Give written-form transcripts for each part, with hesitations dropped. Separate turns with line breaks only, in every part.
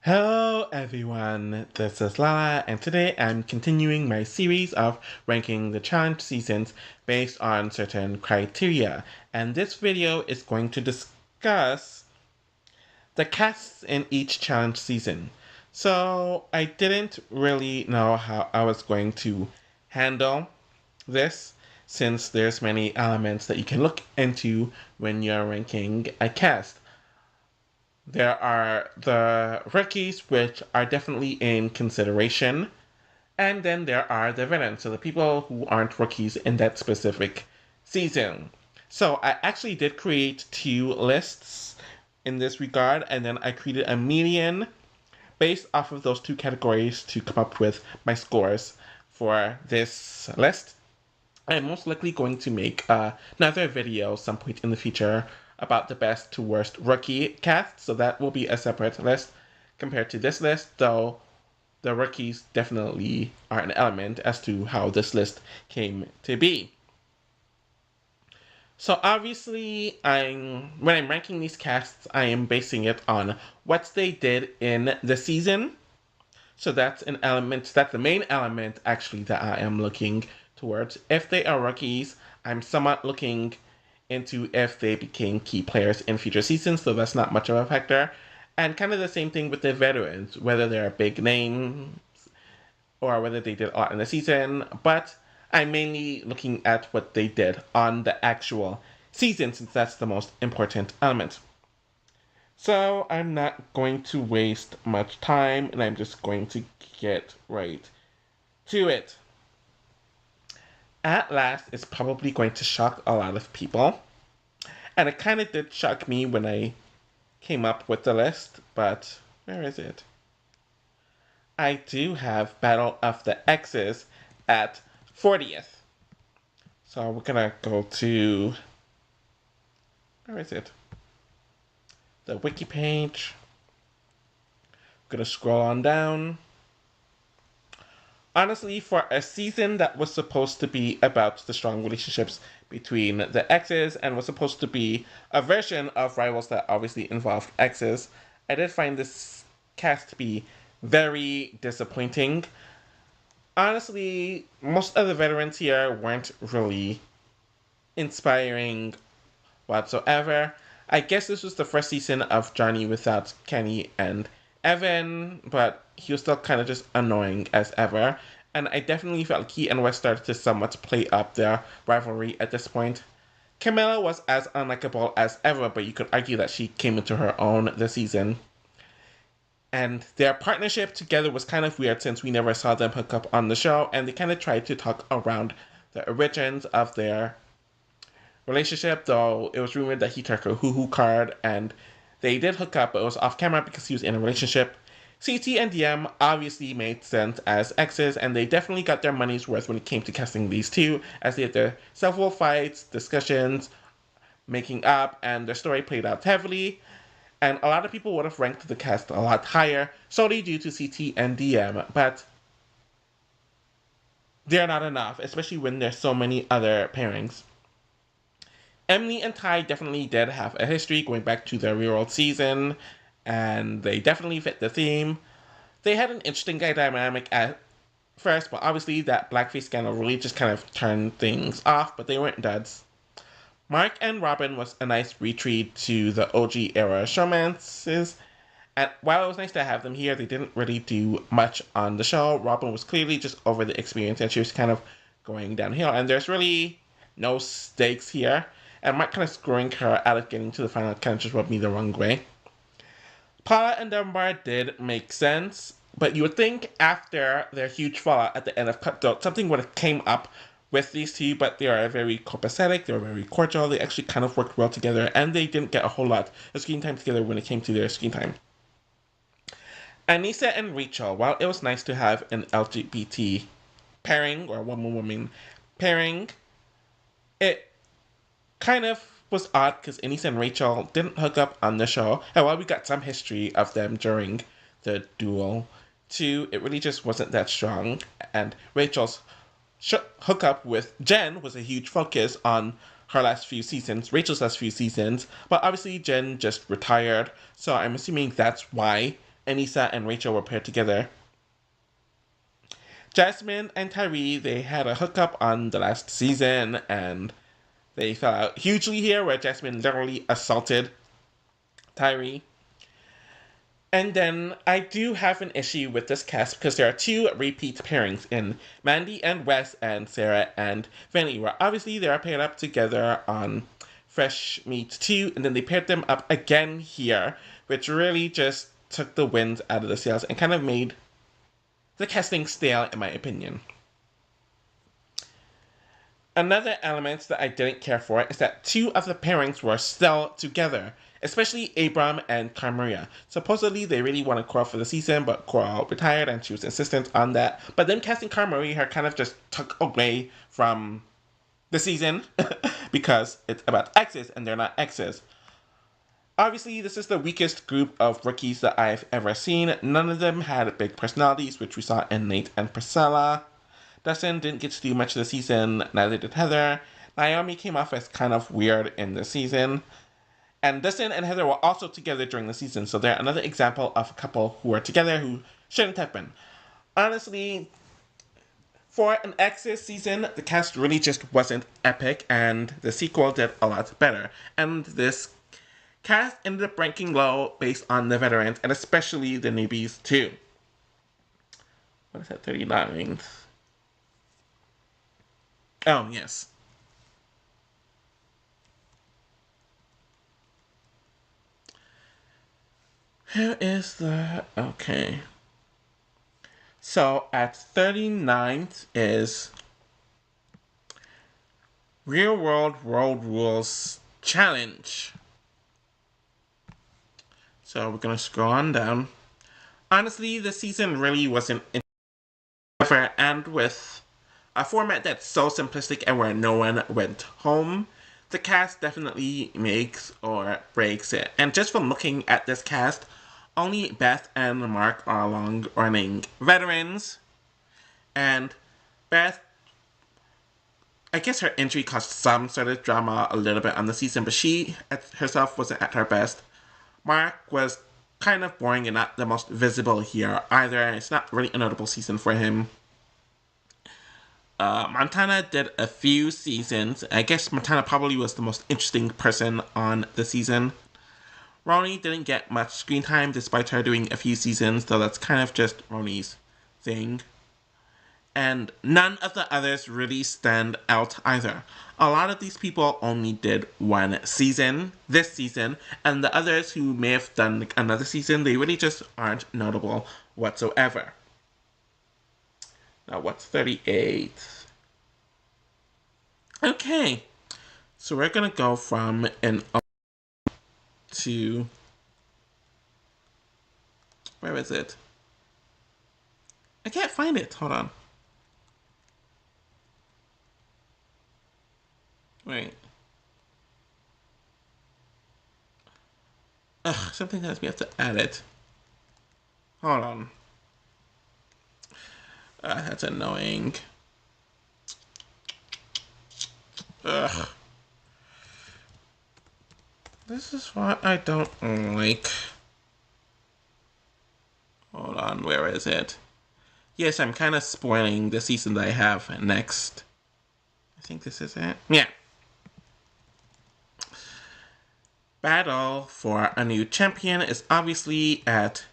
Hello everyone, this is Lala, and today I'm continuing my series of ranking the challenge seasons based on certain criteria. And this video is going to discuss the casts in each challenge season. So I didn't really know how I was going to handle this since there's many elements that you can look into when you're ranking a cast. There are the rookies, which are definitely in consideration, and then there are the villains, so the people who aren't rookies in that specific season. So I actually did create two lists in this regard, and then I created a median based off of those two categories to come up with my scores for this list. I'm most likely going to make another video some point in the future about the best to worst rookie cast, so that will be a separate list compared to this list, though the rookies definitely are an element as to how this list came to be. So obviously, when I'm ranking these casts, I am basing it on what they did in the season. So that's an element, that's the main element actually that I am looking towards. If they are rookies, I'm somewhat looking into if they became key players in future seasons, so that's not much of a factor. And kind of the same thing with the veterans, whether they're big names or whether they did a lot in the season, but I'm mainly looking at what they did on the actual season since that's the most important element. So I'm not going to waste much time and I'm just going to get right to it. At last, it's probably going to shock a lot of people. And it kind of did shock me when I came up with the list, but where is it? I do have Battle of the X's at 40th. So we're gonna go to, where is it? The wiki page. I'm gonna scroll on down. Honestly, for a season that was supposed to be about the strong relationships between the exes and was supposed to be a version of Rivals that obviously involved exes, I did find this cast to be very disappointing. Honestly, most of the veterans here weren't really inspiring whatsoever. I guess this was the first season of Johnny without Kenny and Evan, but he was still kind of just annoying as ever. And I definitely felt like he and Wes started to somewhat play up their rivalry at this point. Camilla was as unlikable as ever, but you could argue that she came into her own this season. And their partnership together was kind of weird since we never saw them hook up on the show, and they kind of tried to talk around the origins of their relationship, though it was rumored that he took a hoo-hoo card and they did hook up, but it was off camera because he was in a relationship. CT and DM obviously made sense as exes, and they definitely got their money's worth when it came to casting these two, as they had their several fights, discussions, making up, and their story played out heavily. And a lot of people would have ranked the cast a lot higher, solely due to CT and DM, but they're not enough, especially when there's so many other pairings. Emily and Ty definitely did have a history going back to their real-world season, and they definitely fit the theme. They had an interesting dynamic at first, but obviously that blackface scandal really just kind of turned things off, but they weren't duds. Mark and Robin was a nice retreat to the OG era showmances, and while it was nice to have them here, they didn't really do much on the show. Robin was clearly just over the experience, and she was kind of going downhill, and there's really no stakes here. And Mark kind of screwing her out of getting to the final kind of just rubbed me the wrong way. Paula and Dunbar did make sense, but you would think after their huge fallout at the end of Cutthroat, something would have came up with these two, but they are very copacetic, they were very cordial, they actually kind of worked well together, and they didn't get a whole lot of screen time together when it came to their screen time. Anissa and Rachel, while it was nice to have an LGBT pairing, or woman-woman pairing, it kind of was odd because Anissa and Rachel didn't hook up on the show, and while we got some history of them during the duel, too, it really just wasn't that strong, and Rachel's hookup with Jen was a huge focus on her last few seasons, Rachel's last few seasons, but obviously Jen just retired, so I'm assuming that's why Anissa and Rachel were paired together. Jasmine and Tyree, they had a hookup on the last season, and they fell out hugely here, where Jasmine literally assaulted Tyree. And then I do have an issue with this cast because there are two repeat pairings in Mandy and Wes and Sarah and Vinny, where obviously they are paired up together on Fresh Meat 2, and then they paired them up again here, which really just took the wind out of the sails and kind of made the casting stale, in my opinion. Another element that I didn't care for is that two of the pairings were still together, especially Abram and Carmaria. Supposedly they really wanted Coral for the season, but Coral retired and she was insistent on that. But then casting Carmaria kind of just took away from the season because it's about exes and they're not exes. Obviously, this is the weakest group of rookies that I've ever seen. None of them had big personalities, which we saw in Nate and Priscilla. Dustin didn't get to do much of the season, neither did Heather. Naomi came off as kind of weird in the season. And Dustin and Heather were also together during the season, so they're another example of a couple who were together who shouldn't have been. Honestly, for an Exes season, the cast really just wasn't epic, and the sequel did a lot better. And this cast ended up ranking low based on the veterans, and especially the newbies too. What is that, 39? Oh, yes. Who is the... Okay. So, at 39th is Real World Road Rules Challenge. So, we're gonna scroll on down. Honestly, the season really wasn't ever, and with a format that's so simplistic and where no one went home, the cast definitely makes or breaks it. And just from looking at this cast, only Beth and Mark are long-running veterans. And Beth, I guess her injury caused some sort of drama a little bit on the season, but she herself wasn't at her best. Mark was kind of boring and not the most visible here either. It's not really a notable season for him. Montana did a few seasons. I guess Montana probably was the most interesting person on the season. Roni didn't get much screen time despite her doing a few seasons, though that's kind of just Roni's thing. And none of the others really stand out either. A lot of these people only did one season, this season, and the others who may have done another season, they really just aren't notable whatsoever. Now, what's 38? Okay, so we're gonna go from an O to... Where is it? I can't find it. Hold on. Wait. Ugh, something tells me I have to add it. Hold on. That's annoying. Ugh. This is what I don't like. Hold on, where is it? Yes, I'm kind of spoiling the season that I have next. I think this is it. Yeah. Battle for a new champion is obviously at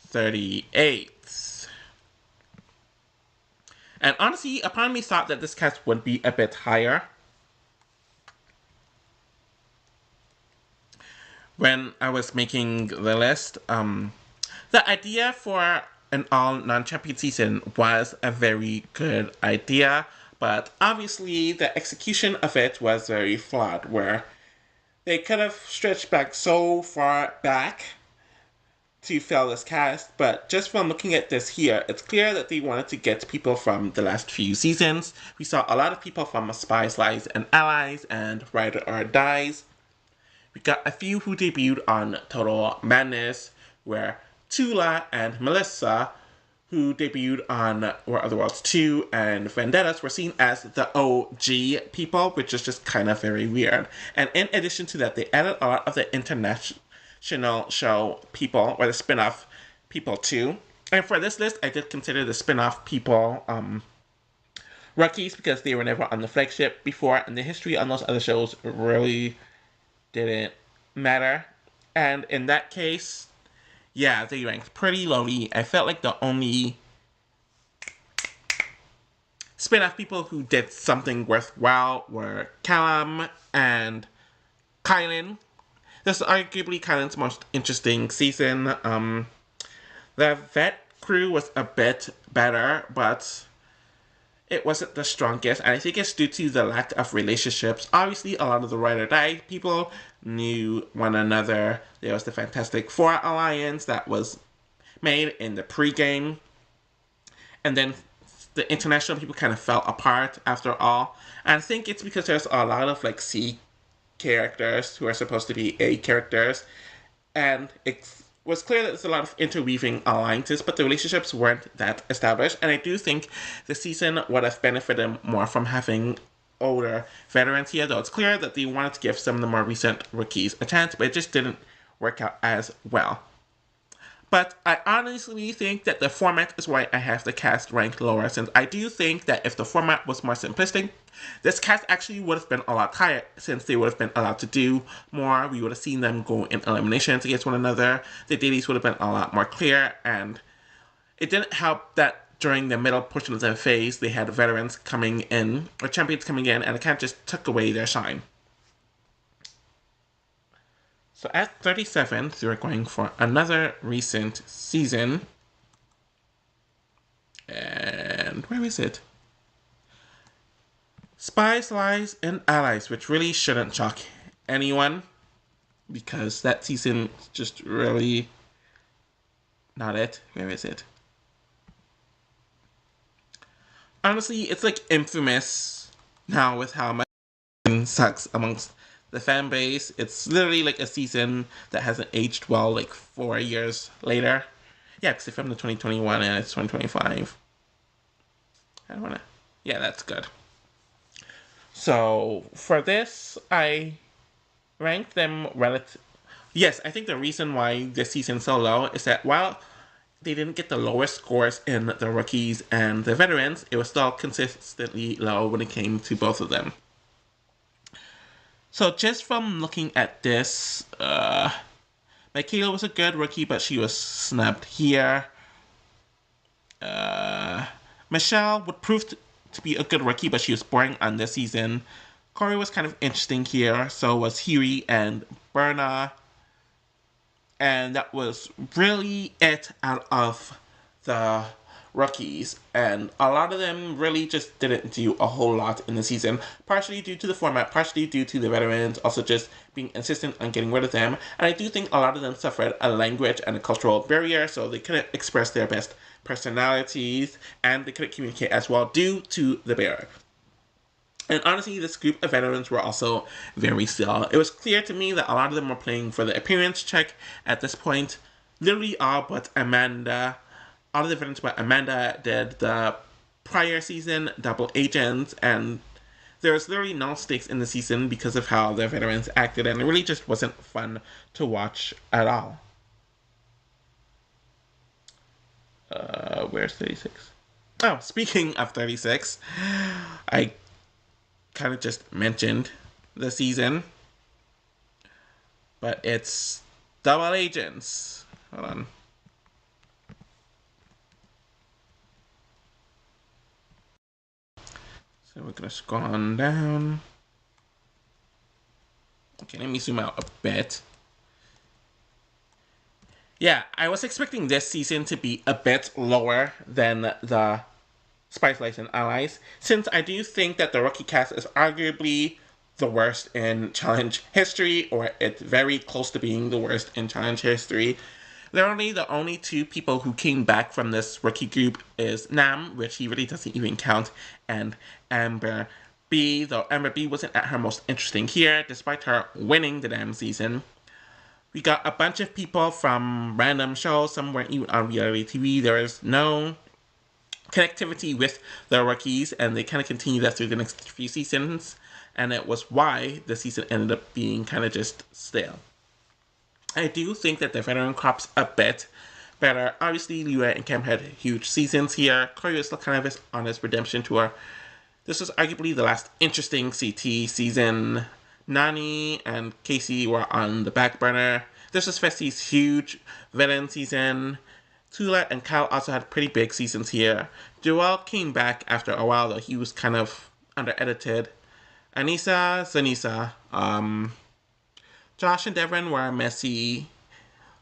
38. And honestly, a part of me thought that this cast would be a bit higher. When I was making the list, the idea for an all non-champion season was a very good idea, but obviously the execution of it was very flawed, where they could have stretched back so far back to fill this cast, but just from looking at this here, it's clear that they wanted to get people from the last few seasons. We saw a lot of people from Spies, Lies, and Allies, and Ride or Dies. We got a few who debuted on Total Madness, where Tula and Melissa, who debuted on War of the Worlds 2 and Vendettas, were seen as the OG people, which is just kind of very weird. And in addition to that, they added a lot of the traditional show people, or the spin-off people too. And for this list, I did consider the spin-off people rookies because they were never on the flagship before, and the history on those other shows really didn't matter. And in that case, yeah, they ranked pretty lowly. I felt like the only spin-off people who did something worthwhile were Callum and Kylan. This is arguably Kylan's most interesting season. The vet crew was a bit better, but it wasn't the strongest, and I think it's due to the lack of relationships. Obviously, a lot of the ride or die people knew one another. There was the Fantastic Four alliance that was made in the pregame, and then the international people kind of fell apart after all. And I think it's because there's a lot of like C characters who are supposed to be A characters, and it's was clear that there's a lot of interweaving alliances, but the relationships weren't that established. And I do think the season would have benefited more from having older veterans here, though it's clear that they wanted to give some of the more recent rookies a chance, but it just didn't work out as well. But I honestly think that the format is why I have the cast ranked lower, since I do think that if the format was more simplistic, this cast actually would have been a lot higher, since they would have been allowed to do more. We would have seen them go in eliminations against one another. The dailies would have been a lot more clear, and it didn't help that during the middle portion of the phase, they had veterans coming in, or champions coming in, and it kind of just took away their shine. So at 37th, we're going for another recent season. And where is it? Spies, Lies, and Allies, which really shouldn't shock anyone, because that season is just really not it. Where is it? Honestly, it's like infamous now with how much sucks amongst the fan base. It's literally like a season that hasn't aged well, like 4 years later. Yeah, because they filmed in 2021 and it's 2025. I don't wanna. Yeah, that's good. So for this, I ranked them relative. Yes, I think the reason why this season's so low is that while they didn't get the lowest scores in the rookies and the veterans, it was still consistently low when it came to both of them. So just from looking at this, Michaela was a good rookie, but she was snubbed here. Michelle would prove to be a good rookie, but she was boring on this season. Corey was kind of interesting here, so was Huey and Berna. And that was really it out of the rookies, and a lot of them really just didn't do a whole lot in the season, partially due to the format, partially due to the veterans also just being insistent on getting rid of them. And I do think a lot of them suffered a language and a cultural barrier, so they couldn't express their best personalities, and they couldn't communicate as well due to the barrier. And honestly, this group of veterans were also very still. It was clear to me that a lot of them were playing for the appearance check at this point. Literally all but Amanda. All of the veterans but Amanda did the prior season double agents, and there was literally no stakes in the season because of how the veterans acted, and it really just wasn't fun to watch at all. Where's 36? Oh, speaking of 36, I kind of just mentioned the season, but it's double agents. Hold on. So we're gonna scroll on down. Okay, let me zoom out a bit. Yeah, I was expecting this season to be a bit lower than the Spice Lights and Allies, since I do think that the rookie cast is arguably the worst in challenge history, or it's very close to being the worst in challenge history. Literally, the only two people who came back from this rookie group is Nam, which he really doesn't even count, and Amber B, though Amber B wasn't at her most interesting here, despite her winning the damn season. We got a bunch of people from random shows, some weren't even on reality TV. There is no connectivity with the rookies, and they kind of continue that through the next few seasons, and it was why the season ended up being kind of just stale. I do think that the veteran crop's a bit better. Obviously, Liu and Kim had huge seasons here. Corey was kind of on his redemption tour. This was arguably the last interesting CT season. Nani and Casey were on the back burner. This was Festi's huge villain season. Tula and Kyle also had pretty big seasons here. Joel came back after a while, though he was kind of under-edited. Anissa, Zanissa, Josh and Devin were messy,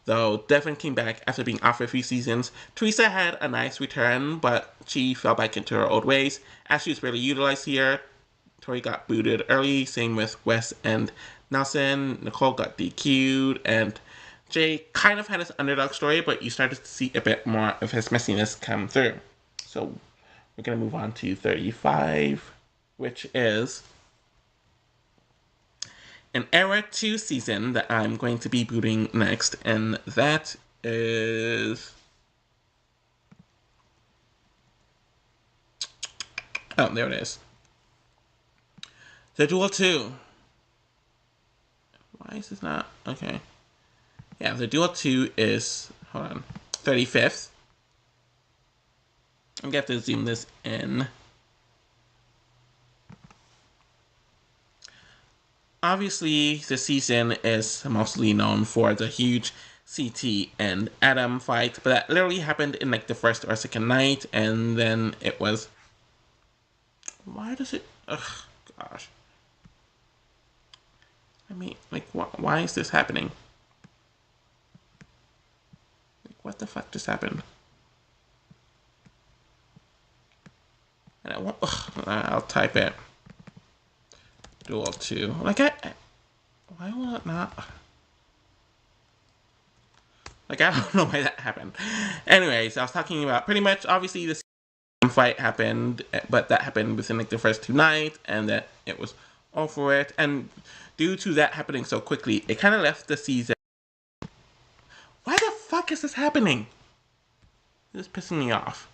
though Devin came back after being off for a few seasons. Teresa had a nice return, but she fell back into her old ways. Ashley was barely utilized here. Tori got booted early, same with Wes and Nelson. Nicole got DQ'd, and Jay kind of had his underdog story, but you started to see a bit more of his messiness come through. So we're going to move on to 35, which is an Era 2 season that I'm going to be booting next, and that is... Oh, there it is. The Duel 2. Why is this not... Okay. Yeah, the Duel 2 is... Hold on. 35th. I'm going to have to zoom this in. Obviously, the season is mostly known for the huge CT and Adam fight, but that literally happened in like the first or second night, and then it was... Why does it... Ugh, gosh. I mean, like, why is this happening? Like, what the fuck just happened? And I want... I'll type it. Duel 2. Like, why will it not? Like, I don't know why that happened. Anyways, I was talking about pretty much, obviously, this fight happened, but that happened within, like, the first two nights, and that it was over it. And due to that happening so quickly, it kind of left the season. Why the fuck is this happening? This is pissing me off.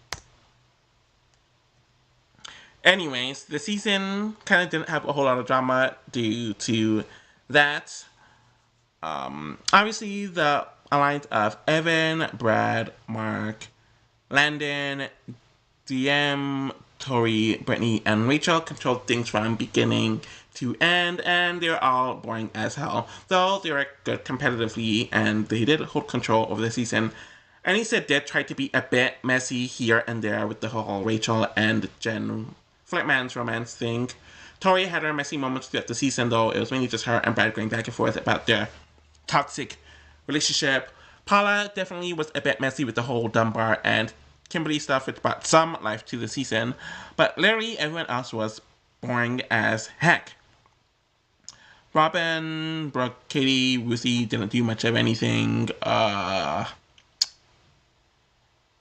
Anyways, the season kind of didn't have a whole lot of drama due to that. Obviously, the alliance of Evan, Brad, Mark, Landon, DM, Tori, Brittany, and Rachel controlled things from beginning to end, and they're all boring as hell. Though they were good competitively, and they did hold control over the season. Anissa did try to be a bit messy here and there with the whole Rachel and Jen Flipman's romance thing. Tori had her messy moments throughout the season, though it was mainly just her and Brad going back and forth about their toxic relationship. Paula definitely was a bit messy with the whole Dunbar and Kimberly stuff, which brought some life to the season, but literally everyone else was boring as heck. Robin, Brooke, Katie, Ruthie didn't do much of anything.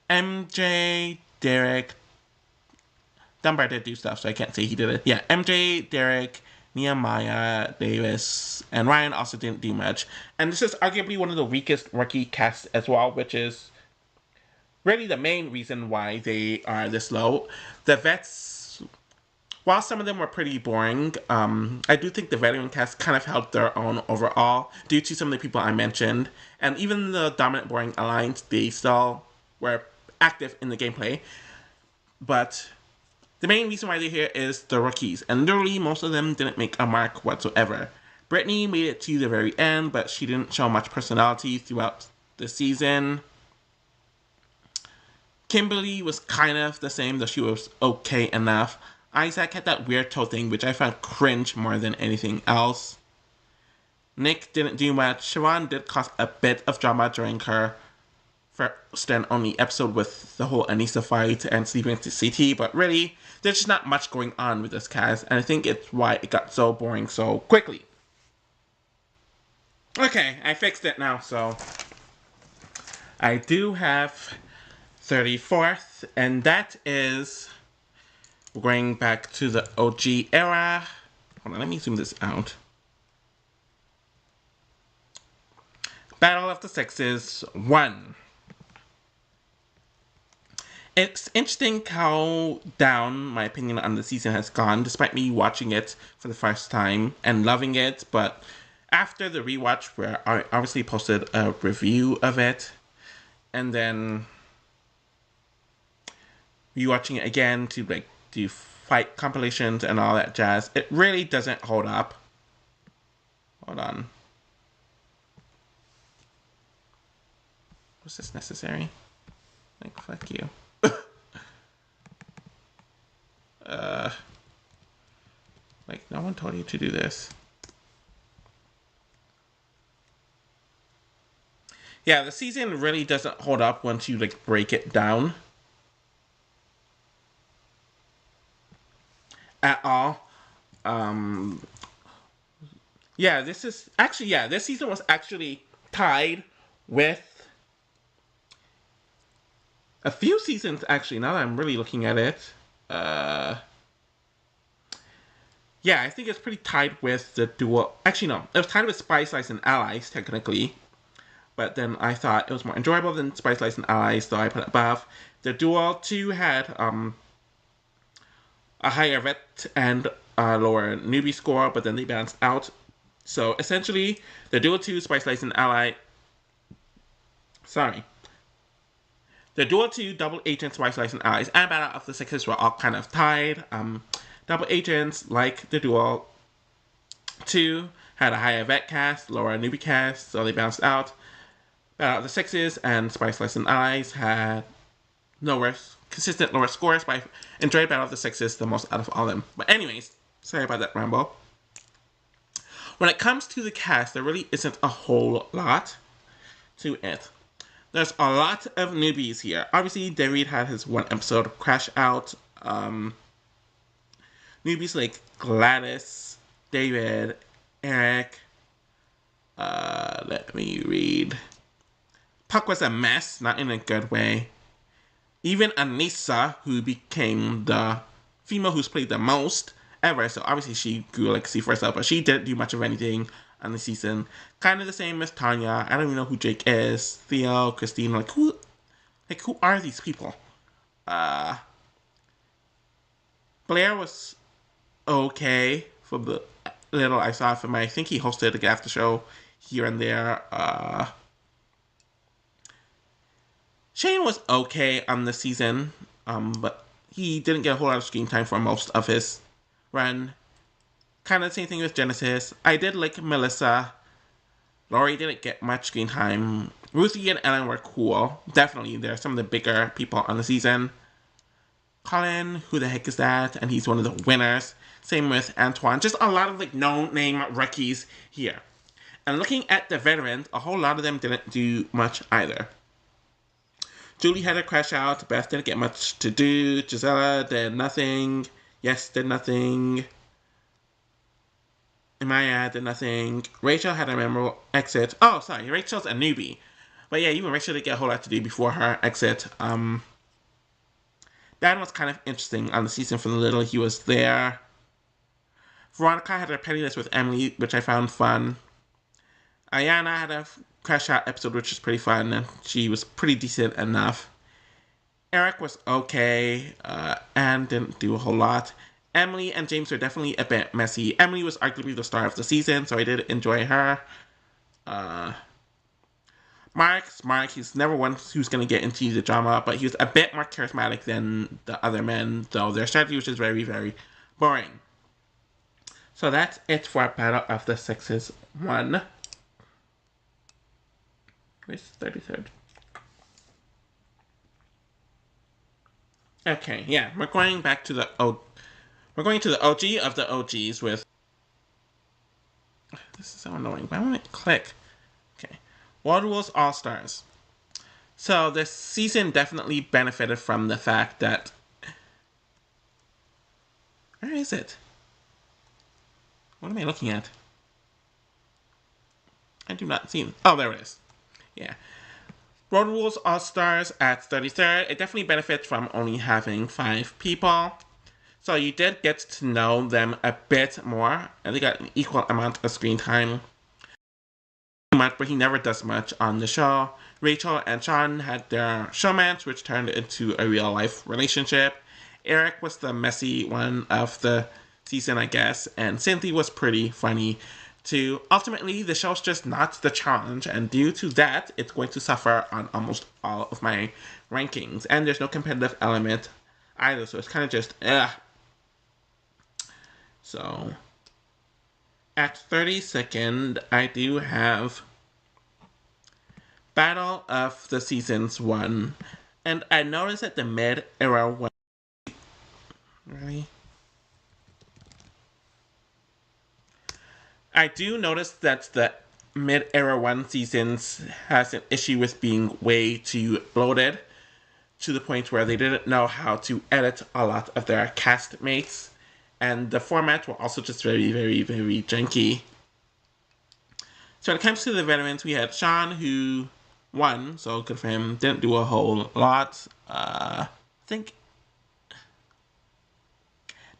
MJ, Derek, Dunbar did do stuff, so I can't say he did it. Yeah, MJ, Derek, Nehemiah, Davis, and Ryan also didn't do much. And this is arguably one of the weakest rookie casts as well, which is really the main reason why they are this low. The vets, while some of them were pretty boring, I do think the veteran cast kind of held their own overall due to some of the people I mentioned. And even the dominant boring alliance, they still were active in the gameplay. But the main reason why they're here is the rookies, and literally most of them didn't make a mark whatsoever. Brittany made it to the very end, but she didn't show much personality throughout the season. Kimberly was kind of the same, though she was okay enough. Isaac had that weird toe thing, which I found cringe more than anything else. Nick didn't do much. Siobhan did cause a bit of drama during her first and only episode with the whole Anissa fight and sleeping to CT, but really, there's just not much going on with this cast, and I think it's why it got so boring so quickly. Okay, I fixed it now, so I do have 34th, and that is going back to the OG era. Hold on, let me zoom this out. Battle of the Sexes 1. It's interesting how down my opinion on the season has gone, despite me watching it for the first time and loving it, but after the rewatch, where I obviously posted a review of it, and then rewatching it again to like do fight compilations and all that jazz, it really doesn't hold up. Hold on. Was this necessary? Like, fuck you. Like, no one told you to do this. Yeah, the season really doesn't hold up once you, like, break it down. At all. Yeah, this season was actually tied with a few seasons, actually, now that I'm really looking at it. Yeah, I think it's pretty tied with the duel. Actually, no. It was tied with Spy Slice and Allies, technically. But then I thought it was more enjoyable than Spy Slice and Allies, so I put it above. The Duel 2 had a higher vet and a lower newbie score, but then they balanced out. So essentially, the Duel 2, Spy Slice and Ally. Sorry. The Duel 2, Double Agent, Spy Slice and Allies, and Battle of the Sexes were all kind of tied. Double Agents, like the Duel 2, had a higher vet cast, lower newbie cast, so they balanced out. Battle of the Sexes and Spy Slice and Allies had consistent lower scores, but I enjoyed Battle of the Sexes the most out of all of them. But anyways, sorry about that ramble. When it comes to the cast, there really isn't a whole lot to it. There's a lot of newbies here. Obviously, David had his one episode of Crash Out. Newbies like Gladys, David, Eric. Let me read. Puck was a mess, not in a good way. Even Anissa, who became the female who's played the most ever, so obviously she grew like see for herself, but she didn't do much of anything on the season. Kind of the same as Tanya. I don't even know who Jake is. Theo, Christine, who are these people? Blair was okay for the little I saw from him. I think he hosted a after show here and there. Shane was okay on the season, but he didn't get a whole lot of screen time for most of his run. Kind of the same thing with Genesis. I did like Melissa. Laurie didn't get much screen time. Ruthie and Ellen were cool. Definitely, they're some of the bigger people on the season. Colin, who the heck is that? And he's one of the winners. Same with Antoine. Just a lot of no-name rookies here. And looking at the veterans, a whole lot of them didn't do much either. Julie had a crash out. Beth didn't get much to do. Gisela did nothing. Yes did nothing. Maya did nothing. Rachel had a memorable exit. Oh, sorry. Rachel's a newbie. But yeah, even Rachel didn't get a whole lot to do before her exit. Dan was kind of interesting on the season for the little he was there. Veronica had a pettiness with Emily, which I found fun. Ayana had a crash out episode, which was pretty fun, and she was pretty decent enough. Eric was okay, and didn't do a whole lot. Emily and James were definitely a bit messy. Emily was arguably the star of the season, so I did enjoy her. Mark, he's never one who's going to get into the drama, but he was a bit more charismatic than the other men, though their strategy was just very, very boring. So that's it for Battle of the Sexes 1. Where's the 33rd? Okay, yeah, we're going back to the we're going to the OG of the OGs with. This is so annoying. Why won't it click? Okay, World Rules All Stars. So this season definitely benefited from the fact that. Where is it? What am I looking at? I do not see it. Oh, there it is. Yeah. Road Rules All Stars at 33rd. It definitely benefits from only having 5 people. So you did get to know them a bit more. And they got an equal amount of screen time. Much, but he never does much on the show. Rachel and Sean had their showmance, which turned into a real life relationship. Eric was the messy one of the season, I guess. And Cynthia was pretty funny. to ultimately the show's just not the challenge, and due to that, it's going to suffer on almost all of my rankings. And there's no competitive element either, so it's kind of just So at 32nd, I do have Battle of the Seasons 1. And I noticed that the mid-era one... Really? I do notice that the mid-era 1 seasons has an issue with being way too bloated, to the point where they didn't know how to edit a lot of their castmates. And the format were also just very, very, very janky. So when it comes to the veterans, we had Sean, who won, so good for him. Didn't do a whole lot. I think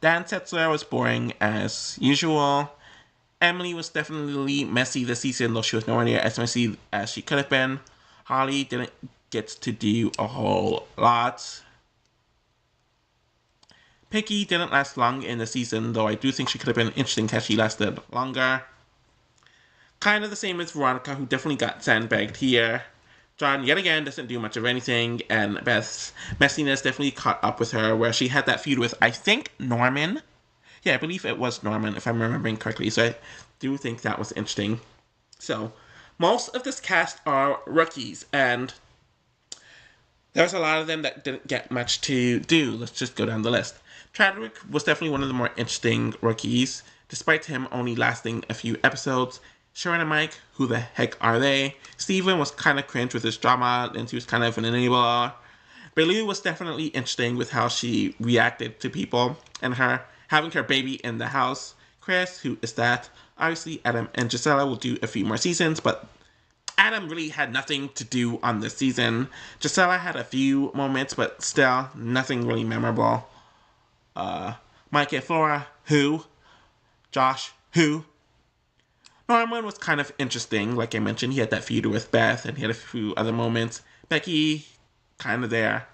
Dan Setzler was boring as usual. Emily was definitely messy this season, though she was nowhere near as messy as she could have been. Holly didn't get to do a whole lot. Picky didn't last long in the season, though I do think she could have been interesting had she lasted longer. Kind of the same as Veronica, who definitely got sandbagged here. John, yet again, doesn't do much of anything, and Beth's messiness definitely caught up with her, where she had that feud with, I think, Norman. Yeah, I believe it was Norman, if I'm remembering correctly, so I do think that was interesting. So, most of this cast are rookies, and there's a lot of them that didn't get much to do. Let's just go down the list. Chadwick was definitely one of the more interesting rookies, despite him only lasting a few episodes. Sharon and Mike, who the heck are they? Steven was kind of cringe with his drama, and he was kind of an enabler. Belu was definitely interesting with how she reacted to people, and her having her baby in the house. Chris, who is that? Obviously, Adam and Gisela will do a few more seasons, but Adam really had nothing to do on this season. Gisela had a few moments, but still, nothing really memorable. Mike and Flora, who? Josh, who? Norman was kind of interesting. Like I mentioned, he had that feud with Beth, and he had a few other moments. Becky, kind of there.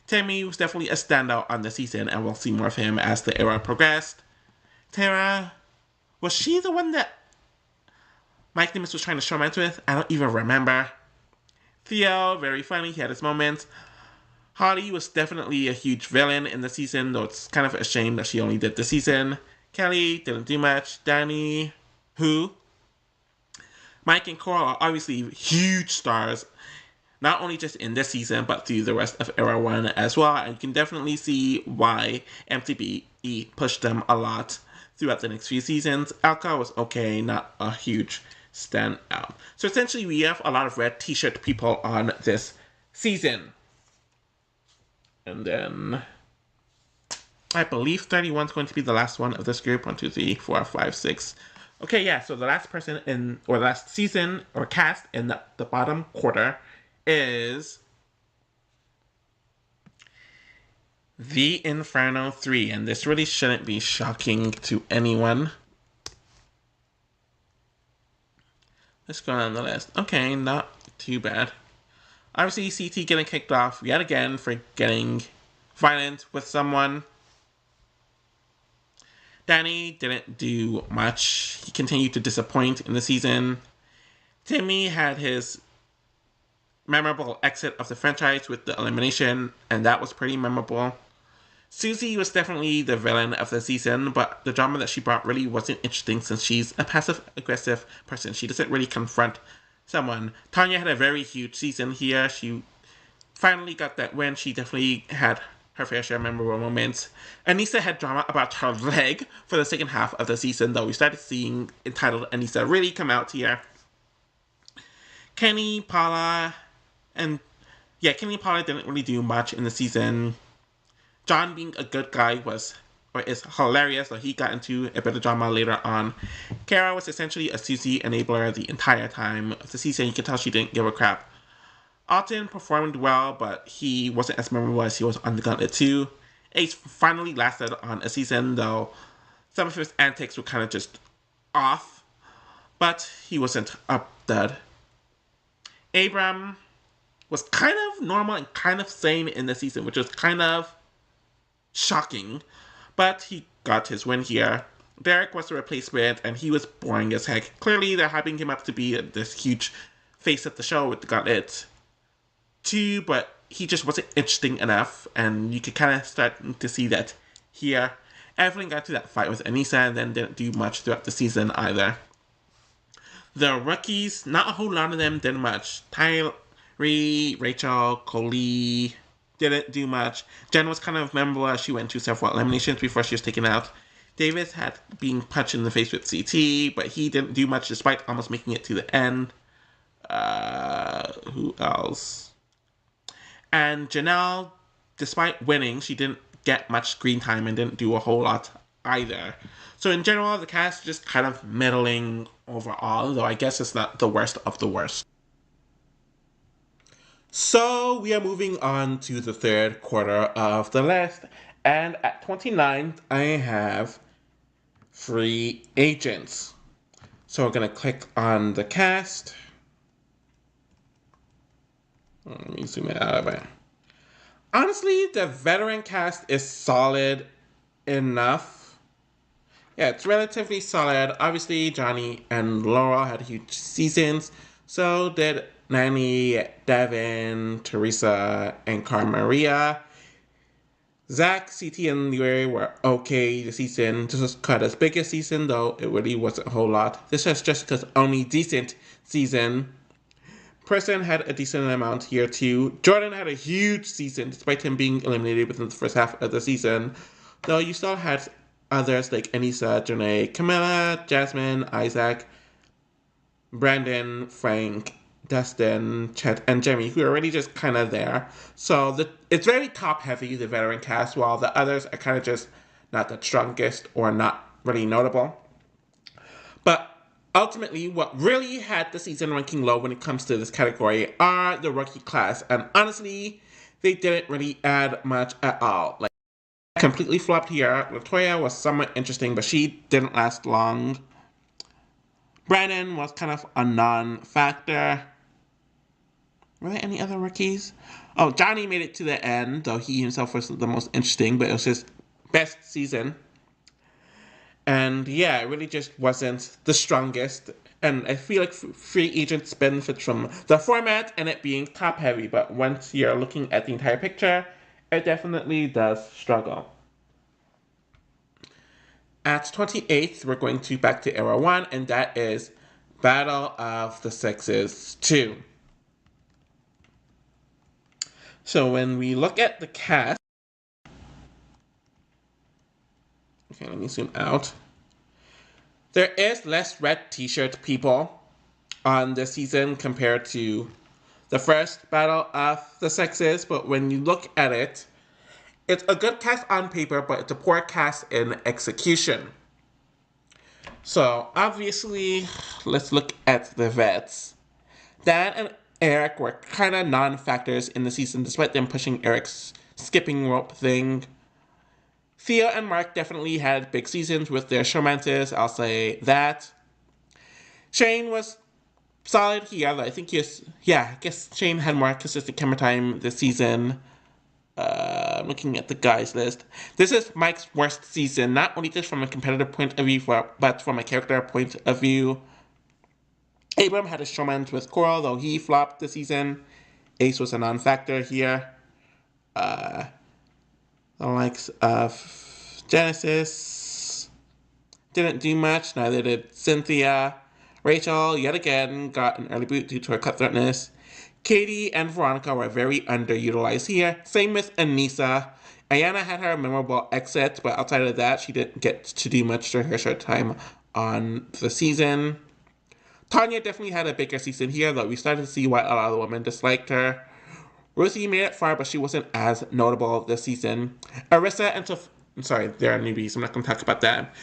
Timmy was definitely a standout on the season, and we'll see more of him as the era progressed. Tara, was she the one that Mike Nimitz was trying to showmance with? I don't even remember. Theo, very funny, he had his moments. Holly was definitely a huge villain in the season, though it's kind of a shame that she only did the season. Kelly didn't do much. Danny, who? Mike and Coral are obviously huge stars, not only just in this season, but through the rest of Era 1 as well, and you can definitely see why MTV pushed them a lot throughout the next few seasons. Alka was okay, not a huge standout. So essentially, we have a lot of red t-shirt people on this season. And then I believe 31 is going to be the last one of this group. 1, 2, 3, 4, 5, 6. Okay, yeah, so the last person in, or last season, or cast in the bottom quarter is The Inferno 3, and this really shouldn't be shocking to anyone. Let's go down the list. Okay, not too bad. Obviously, CT getting kicked off yet again for getting violent with someone. Danny didn't do much. He continued to disappoint in the season. Timmy had his memorable exit of the franchise with the elimination, and that was pretty memorable. Susie was definitely the villain of the season, but the drama that she brought really wasn't interesting since she's a passive-aggressive person. She doesn't really confront someone. Tanya had a very huge season here. She finally got that win. She definitely had her fair share of memorable moments. Anissa had drama about her leg for the second half of the season, though we started seeing entitled Anissa really come out here. Kenny, Paula, and Kenny and Paula didn't really do much in the season. John being a good guy is hilarious, so he got into a bit of drama later on. Kara was essentially a Susie enabler the entire time of the season. You can tell she didn't give a crap. Alton performed well, but he wasn't as memorable as he was on the Gauntlet 2. Ace finally lasted on a season, though some of his antics were kind of just off, but he wasn't a dud. Abram was kind of normal and kind of sane in the season, which was kind of shocking, but he got his win here. Derek was the replacement, and he was boring as heck. Clearly, they're hyping him up to be this huge face of the show with the gauntlet too, but he just wasn't interesting enough, and you could kind of start to see that here. Evelyn got to that fight with Anissa and then didn't do much throughout the season either. The rookies, not a whole lot of them did much. Tyree, Rachel, Coley didn't do much. Jen was kind of memorable as she went through several eliminations before she was taken out. Davis had been punched in the face with CT, but he didn't do much despite almost making it to the end. Who else? And Janelle, despite winning, she didn't get much screen time and didn't do a whole lot either. So in general, the cast just kind of middling overall, though I guess it's not the worst of the worst. So we are moving on to the third quarter of the list, and at 29th, I have free agents. So we're going to click on the cast. Let me zoom it out a bit. Honestly, the veteran cast is solid enough. Yeah, it's relatively solid. Obviously, Johnny and Laura had huge seasons. So did Nanny, Devin, Teresa, and Maria. Zach, CT, and Leary were okay this season. This was Carter's biggest season, though it really wasn't a whole lot. This was Jessica's only decent season. Preston had a decent amount here too. Jordan had a huge season, despite him being eliminated within the first half of the season. Though you still had others like Anissa, Janae, Camilla, Jasmine, Isaac, Brandon, Frank, Dustin, Chet, and Jimmy, who are already just kind of there. So it's very top-heavy, the veteran cast, while the others are kind of just not the strongest or not really notable. But ultimately, what really had the season ranking low when it comes to this category are the rookie class. And honestly, they didn't really add much at all. Like, completely flopped here. Latoya was somewhat interesting, but she didn't last long. Brandon was kind of a non-factor. Were there any other rookies? Oh, Johnny made it to the end, though he himself was the most interesting, but it was his best season. And yeah, it really just wasn't the strongest. And I feel like free agents benefit from the format and it being top heavy, but once you're looking at the entire picture, it definitely does struggle. At 28th, we're going back to Era 1, and that is Battle of the Sexes 2. So when we look at the cast, okay, let me zoom out. There is less red t-shirt people on this season compared to the first Battle of the Sexes, but when you look at it, it's a good cast on paper, but it's a poor cast in execution. So obviously, let's look at the vets. Dan and Eric were kind of non-factors in the season, despite them pushing Eric's skipping rope thing. Theo and Mark definitely had big seasons with their showmances, I'll say that. Shane was solid here. I think I guess Shane had more consistent camera time this season. I'm looking at the guys list. This is Mike's worst season, not only just from a competitive point of view, but from a character point of view. Abram had a showman with Coral, though he flopped this season. Ace was a non-factor here. The likes of Genesis didn't do much, neither did Cynthia. Rachel, yet again, got an early boot due to her cutthroatness. Katie and Veronica were very underutilized here. Same with Anissa. Ayana had her memorable exit, but outside of that, she didn't get to do much during her short time on the season. Tanya definitely had a bigger season here, though we started to see why a lot of women disliked her. Rosie made it far, but she wasn't as notable this season. Arissa and sorry, they're newbies. I'm not going to talk about that.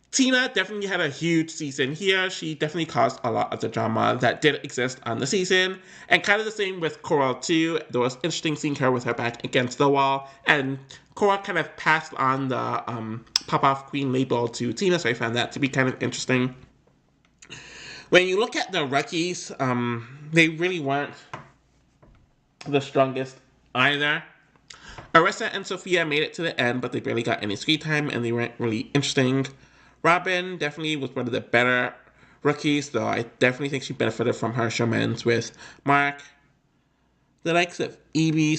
Tina definitely had a huge season here. She definitely caused a lot of the drama that did exist on the season. And kind of the same with Coral too. It was interesting seeing her with her back against the wall. And Coral kind of passed on the pop-off queen label to Tina, so I found that to be kind of interesting. When you look at the rookies, they really weren't the strongest either. Arissa and Sophia made it to the end, but they barely got any screen time and they weren't really interesting. Robin definitely was one of the better rookies, though I definitely think she benefited from her showmans with Mark. The likes of Evie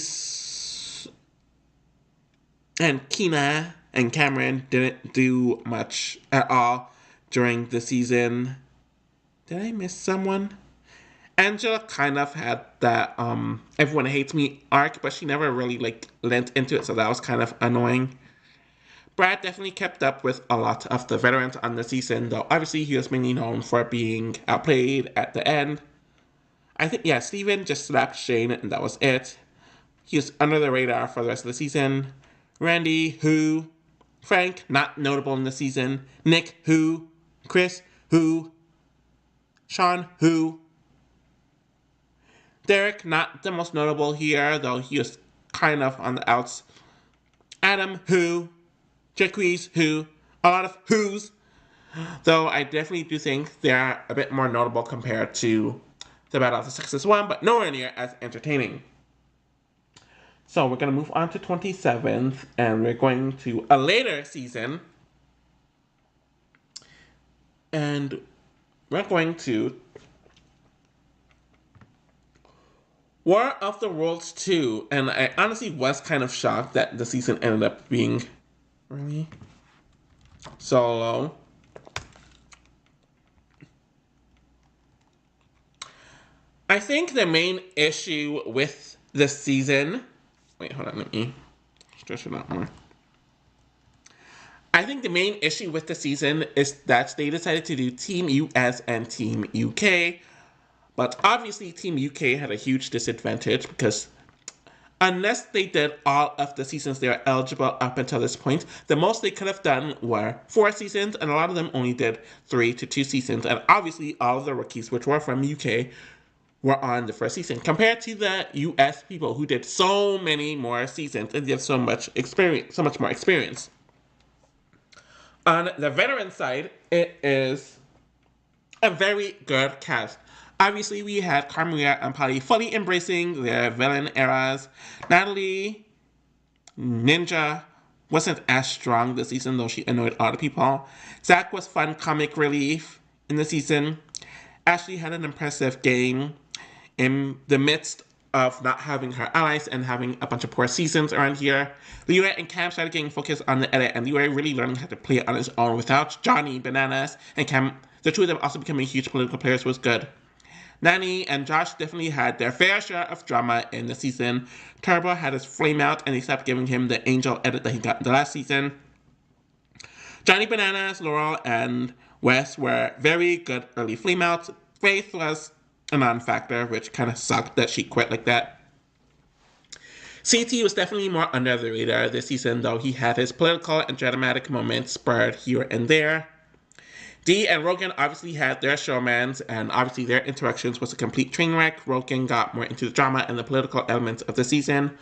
and Kina and Cameron didn't do much at all during the season. Did I miss someone? Angela kind of had that everyone hates me arc, but she never really lent into it, so that was kind of annoying. Brad definitely kept up with a lot of the veterans on the season, though obviously he was mainly known for being outplayed at the end. I think, yeah, Steven just slapped Shane and that was it. He was under the radar for the rest of the season. Randy, who? Frank, not notable in the season. Nick, who? Chris, who? Sean, who? Derek, not the most notable here, though he was kind of on the outs. Adam, who? Jaques, who? A lot of who's. Though I definitely do think they're a bit more notable compared to the Battle of the Sexes one, but nowhere near as entertaining. So we're going to move on to 27th, and we're going to a later season. And we're going to War of the Worlds 2. And I honestly was kind of shocked that the season ended up being really so low. I think the main issue with this season... Wait, hold on, let me stretch it out more. I think the main issue with the season is that they decided to do Team US and Team UK. But obviously Team UK had a huge disadvantage because unless they did all of the seasons they were eligible up until this point, the most they could have done were 4 seasons, and a lot of them only did 3 to 2 seasons. And obviously all of the rookies, which were from UK, were on the first season, compared to the US people who did so many more seasons and did so much more experience. On the veteran side, it is a very good cast. Obviously, we had Carmilla and Polly fully embracing their villain eras. Natalie Ninja wasn't as strong this season, though she annoyed a lot of people. Zach was fun comic relief in the season. Ashley had an impressive game in the midst of not having her allies and having a bunch of poor seasons around here. Leroy and Cam started getting focused on the edit, and Leroy really learning how to play on his own without Johnny, Bananas, and Cam. The two of them also becoming huge political players was good. Nani and Josh definitely had their fair share of drama in the season. Turbo had his flame out, and they stopped giving him the angel edit that he got in the last season. Johnny, Bananas, Laurel, and Wes were very good early flame outs. Faith was a non-factor, which kind of sucked that she quit like that. CT was definitely more under the radar this season, though he had his political and dramatic moments spurred here and there. Dee and Rogan obviously had their showmans, and obviously their interactions was a complete train wreck. Rogan got more into the drama and the political elements of the season.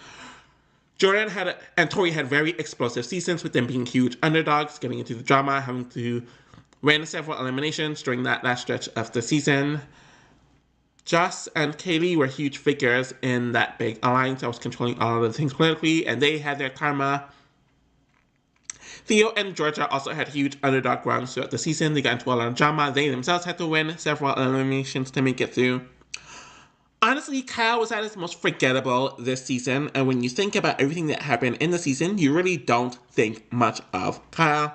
Jordan and Tori had very explosive seasons, with them being huge underdogs, getting into the drama, having to win several eliminations during that last stretch of the season. Joss and Kaylee were huge figures in that big alliance that was controlling all of the things politically, and they had their karma. Theo and Georgia also had huge underdog runs throughout the season. They got into a lot of drama. They themselves had to win several eliminations to make it through. Honestly, Kyle was at his most forgettable this season, and when you think about everything that happened in the season, you really don't think much of Kyle.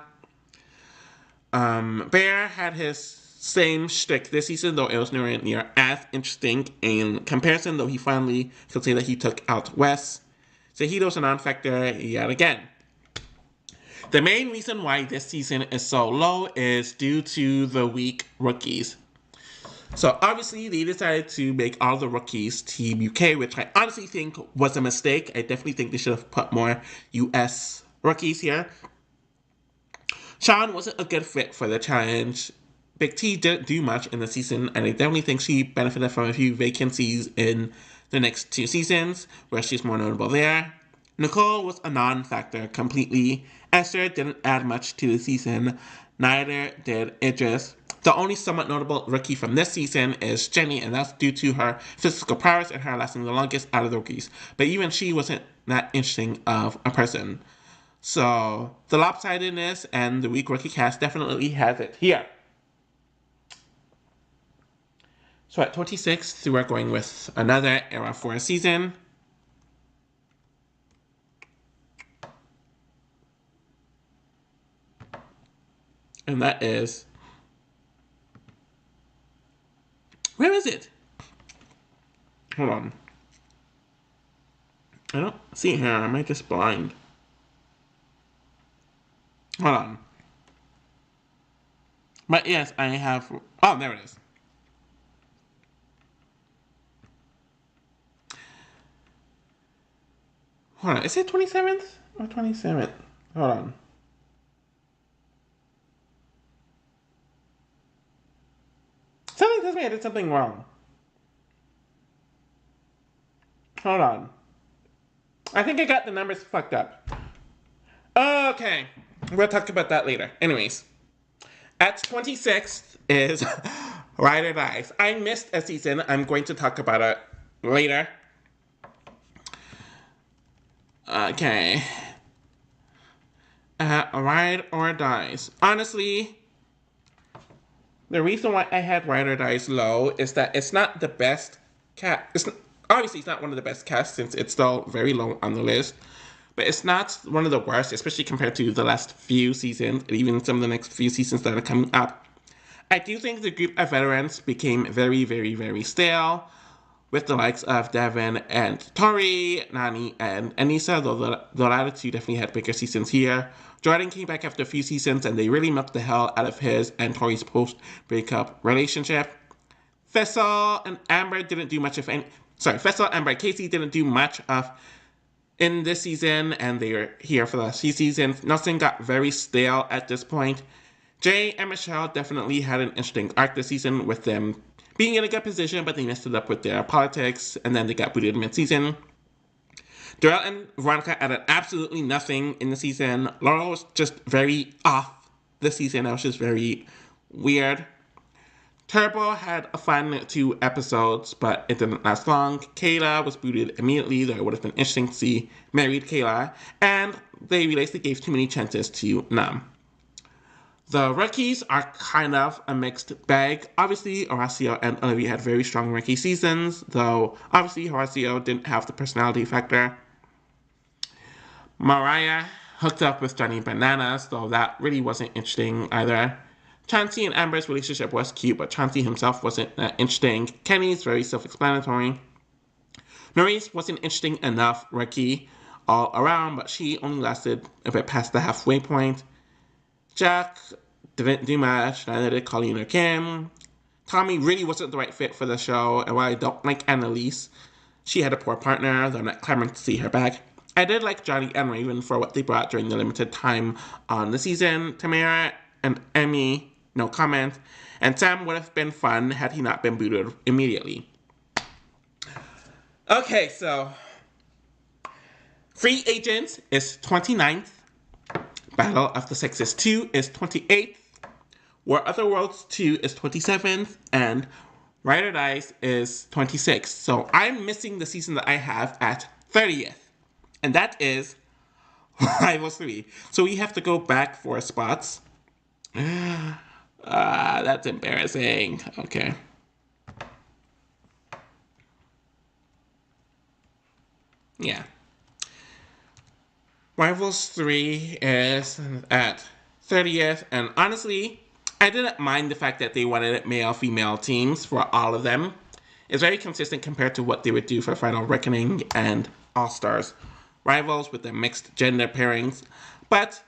Bear had his same shtick this season, though it was nowhere near as interesting in comparison, though he finally could say that he took out Wes. Zahito's a non-factor yet again. The main reason why this season is so low is due to the weak rookies. So obviously they decided to make all the rookies Team UK, which I honestly think was a mistake. I definitely think they should have put more US rookies here. Sean wasn't a good fit for the challenge. Big T didn't do much in the season, and I definitely think she benefited from a few vacancies in the next 2 seasons, where she's more notable there. Nicole was a non-factor completely. Esther didn't add much to the season. Neither did Idris. The only somewhat notable rookie from this season is Jenny, and that's due to her physical prowess and her lasting the longest out of the rookies. But even she wasn't that interesting of a person. So the lopsidedness and the weak rookie cast definitely has it here. So at 26th, we're going with another era for a season. And that is... Where is it? Hold on. I don't see it here. Am I just blind? Hold on. But yes, I have... Oh, there it is. Hold on. Is it 27th or 27th? Hold on. Something tells me I did something wrong. Hold on. I think I got the numbers fucked up. Okay. We'll talk about that later. Anyways. At 26th is Ride or Dies. I missed a season. I'm going to talk about it later. Okay. Ride or Dies. Honestly, the reason why I had Ride or Dies low is that it's not the best cast. Obviously, it's not one of the best casts since it's still very low on the list. But it's not one of the worst, especially compared to the last few seasons, and even some of the next few seasons that are coming up. I do think the group of veterans became very, very, very stale, with the likes of Devin and Tori, Nani, and Anissa, though the latter two definitely had bigger seasons here. Jordan came back after a few seasons, and they really milked the hell out of his and Tori's post-breakup relationship. Fessel and Amber didn't do much of any... Sorry, Fessel, Amber, and Casey didn't do much of in this season, and they were here for the last few seasons. Nelson got very stale at this point. Jay and Michelle definitely had an interesting arc this season with them being in a good position, but they messed it up with their politics, and then they got booted mid-season. Darrell and Veronica added absolutely nothing in the season. Laurel was just very off this season. That was just very weird. Turbo had a fun 2 episodes, but it didn't last long. Kayla was booted immediately, though it would have been interesting to see married Kayla. And they realized they gave too many chances to Nam. The rookies are kind of a mixed bag. Obviously, Horacio and Olivia had very strong rookie seasons, though obviously Horacio didn't have the personality factor. Mariah hooked up with Johnny Bananas, though that really wasn't interesting either. Chauncey and Amber's relationship was cute, but Chauncey himself wasn't that interesting. Kenny's very self-explanatory. Maurice wasn't interesting enough rookie all around, but she only lasted a bit past the halfway point. Jack didn't do much, neither did Colleen or Kim. Tommy really wasn't the right fit for the show, and while I don't like Annalise, she had a poor partner, though I'm not clamoring to see her back. I did like Johnny and Raven for what they brought during the limited time on the season. Tamara and Emmy, no comment. And Sam would have been fun had he not been booted immediately. Okay, so Free Agents is 29th. Battle of the Sexes 2 is 28th. War Other Worlds 2 is 27th. And Ride or Dies is 26th. So I'm missing the season that I have at 30th. And that is Rivals 3. So we have to go back 4 spots. That's embarrassing. Okay. Yeah. Rivals 3 is at 30th, and honestly, I didn't mind the fact that they wanted male-female teams for all of them. It's very consistent compared to what they would do for Final Reckoning and All-Stars Rivals with their mixed gender pairings. But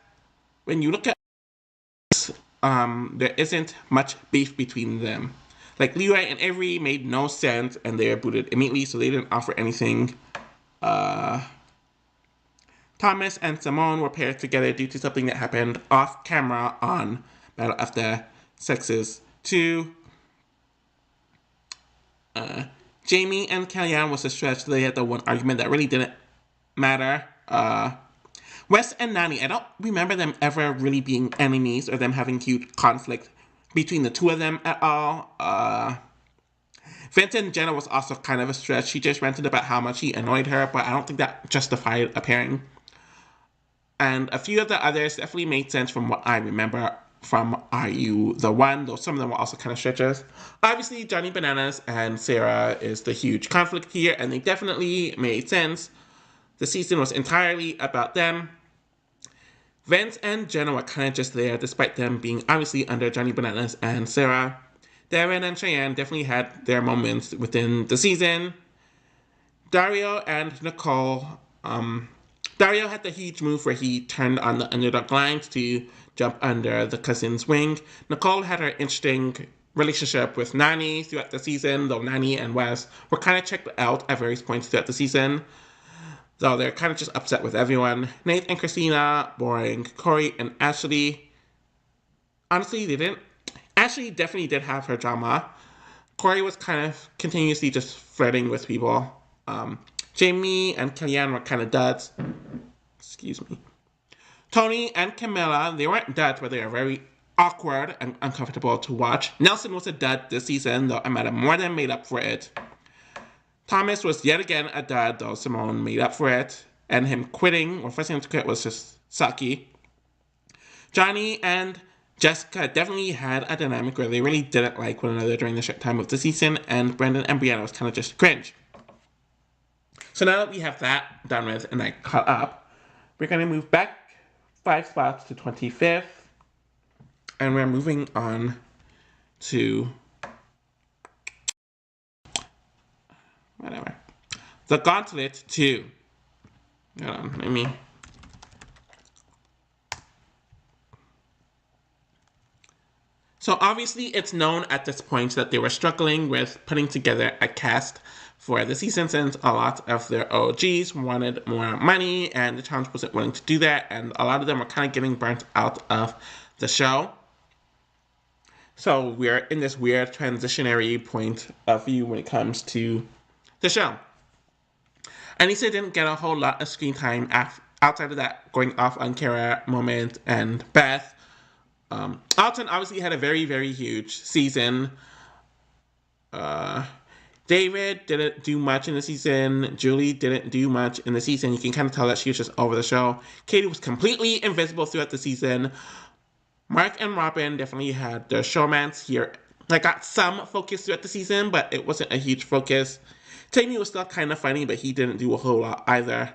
when you look at there isn't much beef between them. Like, Leroy and Avery made no sense, and they were booted immediately, so they didn't offer anything. Thomas and Simone were paired together due to something that happened off camera on Battle of the Sexes 2. Jamie and Kellyanne was a stretch. They had the one argument that really didn't matter. Wes and Nani, I don't remember them ever really being enemies or them having huge conflict between the two of them at all. Vincent and Jenna was also kind of a stretch. She just ranted about how much he annoyed her, but I don't think that justified a pairing. And a few of the others definitely made sense from what I remember from Are You the One, though some of them were also kind of stretches. Obviously, Johnny Bananas and Sarah is the huge conflict here, and they definitely made sense. The season was entirely about them. Vince and Jenna were kind of just there, despite them being obviously under Johnny Bananas and Sarah. Darren and Cheyenne definitely had their moments within the season. Dario and Nicole, Dario had the huge move where he turned on the underdog lines to jump under the cousin's wing. Nicole had her interesting relationship with Nani throughout the season, though Nani and Wes were kind of checked out at various points throughout the season. Though they're kind of just upset with everyone. Nate and Christina, boring. Corey and Ashley, honestly, they didn't. Ashley definitely did have her drama. Corey was kind of continuously just flirting with people. Jamie and Kellyanne were kind of duds. Excuse me. Tony and Camilla, they weren't duds, but they were very awkward and uncomfortable to watch. Nelson was a dud this season, though Amanda more than made up for it. Thomas was yet again a dud, though Simone made up for it. And him quitting, or forcing him to quit, was just sucky. Johnny and Jessica definitely had a dynamic where they really didn't like one another during the short time of the season, and Brendan and Brianna was kind of just cringe. So now that we have that done with and I caught up, we're going to move back 5 spots to 25th, and we're moving on to whatever. The Gauntlet 2. Hold on, let me. So obviously it's known at this point that they were struggling with putting together a cast for the season, since a lot of their OGs wanted more money and the challenge wasn't willing to do that, and a lot of them were kind of getting burnt out of the show. So we're in this weird transitionary point of view when it comes to the show. Anissa didn't get a whole lot of screen time outside of that going off on Kara moment and Beth. Alton obviously had a very, very huge season. David didn't do much in the season. Julie didn't do much in the season. You can kind of tell that she was just over the show. Katie was completely invisible throughout the season. Mark and Robin definitely had their showmance here. I got some focus throughout the season, but it wasn't a huge focus. Tammy was still kind of funny, but he didn't do a whole lot either.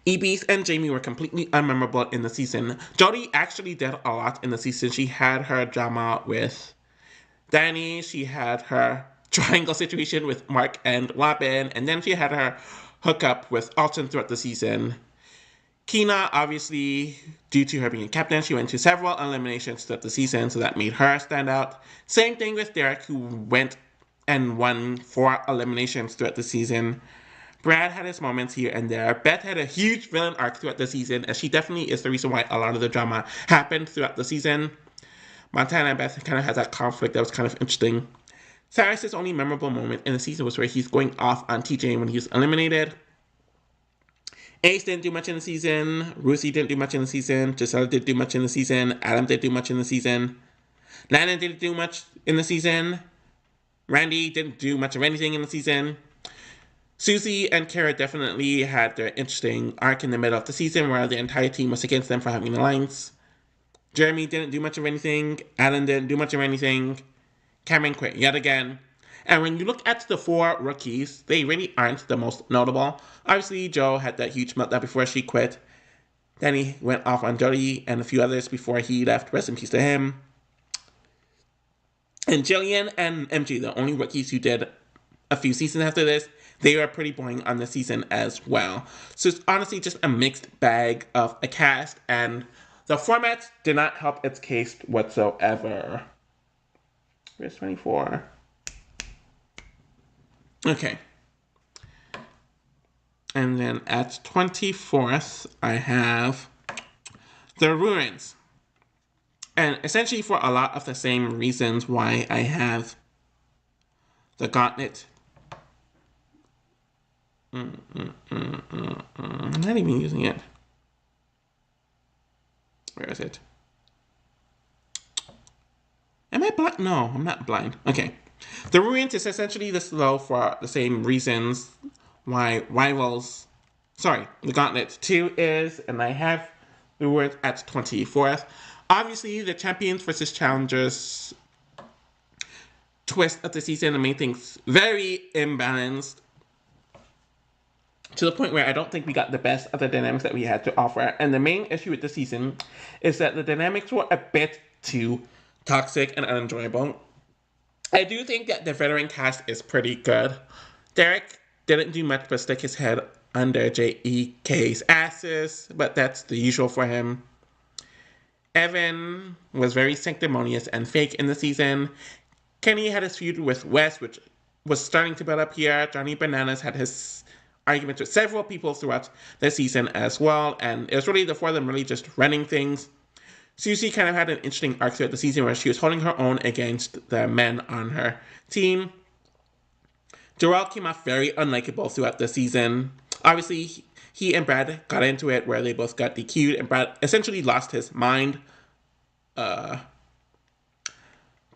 Ebis and Jamie were completely unmemorable in the season. Jodie actually did a lot in the season. She had her drama with Danny. She had her triangle situation with Mark and Robin. And then she had her hookup with Alton throughout the season. Kina, obviously, due to her being a captain, she went to several eliminations throughout the season, so that made her stand out. Same thing with Derek, who went and won 4 eliminations throughout the season. Brad had his moments here and there. Beth had a huge villain arc throughout the season, and she definitely is the reason why a lot of the drama happened throughout the season. Montana and Beth kind of had that conflict that was kind of interesting. Cyrus's only memorable moment in the season was where he's going off on TJ when he was eliminated. Ace didn't do much in the season. Ruthie didn't do much in the season. Giselle didn't do much in the season. Adam didn't do much in the season. Lana didn't do much in the season. Randy didn't do much of anything in the season. Susie and Kara definitely had their interesting arc in the middle of the season where the entire team was against them for having the alliance. Jeremy didn't do much of anything. Alan didn't do much of anything. Cameron quit yet again. And when you look at the 4 rookies, they really aren't the most notable. Obviously, Jo had that huge meltdown before she quit. Then he went off on Jodie and a few others before he left. Rest in peace to him. And Jillian and MG, the only rookies who did a few seasons after this, they were pretty boring on this season as well. So it's honestly just a mixed bag of a cast, and the format did not help its case whatsoever. Where's 24? Okay. And then at 24th, I have The Ruins. And essentially for a lot of the same reasons why I have The Gauntlet. I'm not even using it. Where is it? Am I blind? No, I'm not blind. Okay. The Ruins is essentially this low for the same reasons why Rivals the Gauntlet 2 is, and I have the word at 24th. Obviously, the champions versus challengers twist of the season made things very imbalanced to the point where I don't think we got the best of the dynamics that we had to offer. And the main issue with the season is that the dynamics were a bit too toxic and unenjoyable. I do think that the veteran cast is pretty good. Derek didn't do much but stick his head under JEK's asses, but that's the usual for him. Evan was very sanctimonious and fake in the season. Kenny had his feud with Wes, which was starting to build up here. Johnny Bananas had his arguments with several people throughout the season as well, and it was really the four of them really just running things. Susie kind of had an interesting arc throughout the season where she was holding her own against the men on her team. Jarrell came off very unlikable throughout the season. Obviously, he and Brad got into it where they both got DQ'd, and Brad essentially lost his mind.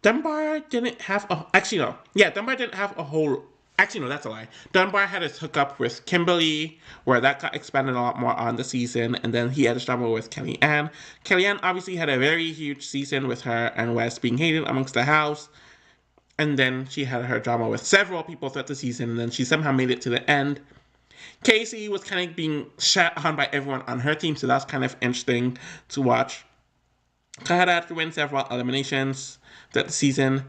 Dunbar didn't have a... Actually, no. Yeah, Dunbar didn't have a whole... Actually, no, that's a lie. Dunbar had his hookup with Kimberly, where that got expanded a lot more on the season, and then he had a drama with Kellyanne. Kellyanne obviously had a very huge season with her and Wes being hated amongst the house, and then she had her drama with several people throughout the season, and then she somehow made it to the end. Casey was kind of being shat on by everyone on her team, so that's kind of interesting to watch. Kahara had to win several eliminations throughout the season.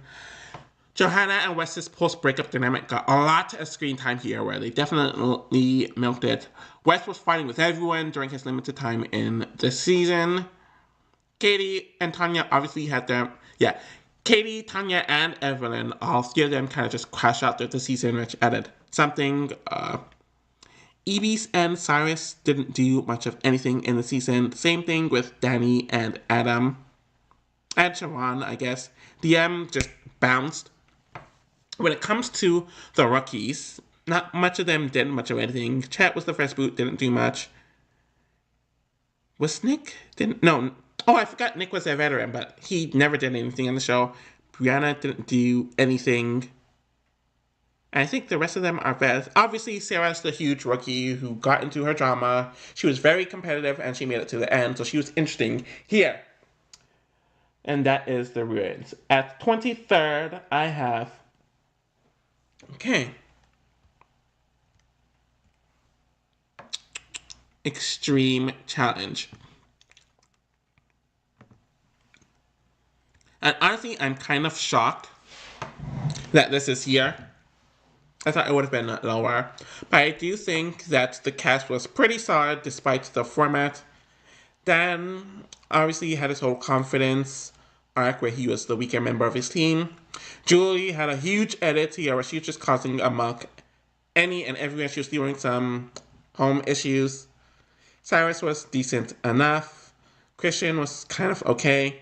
Johanna and Wes's post-breakup dynamic got a lot of screen time here, where they definitely milked it. Wes was fighting with everyone during his limited time in the season. Katie and Tanya obviously had their... Yeah, Katie, Tanya, and Evelyn, all three of them kind of just crashed out through the season, which added something. Ebis and Cyrus didn't do much of anything in the season. Same thing with Danny and Adam. And Siobhan, I guess. DM just bounced. When it comes to the rookies, not much of them did much of anything. Chet was the first boot, didn't do much. Was Nick? No. Oh, I forgot Nick was a veteran, but he never did anything on the show. Brianna didn't do anything. And I think the rest of them are vets. Obviously, Sarah's the huge rookie who got into her drama. She was very competitive, and she made it to the end, so she was interesting here. And that is the Ruins. At 23rd, I have... Okay. Extreme Challenge. And honestly, I'm kind of shocked that this is here. I thought it would have been lower. But I do think that the cast was pretty solid despite the format. Dan obviously had his whole confidence arc where he was the weaker member of his team. Julie had a huge edit here where she was just causing a muck any and everywhere. She was dealing with some home issues. Cyrus was decent enough. Christian was kind of okay.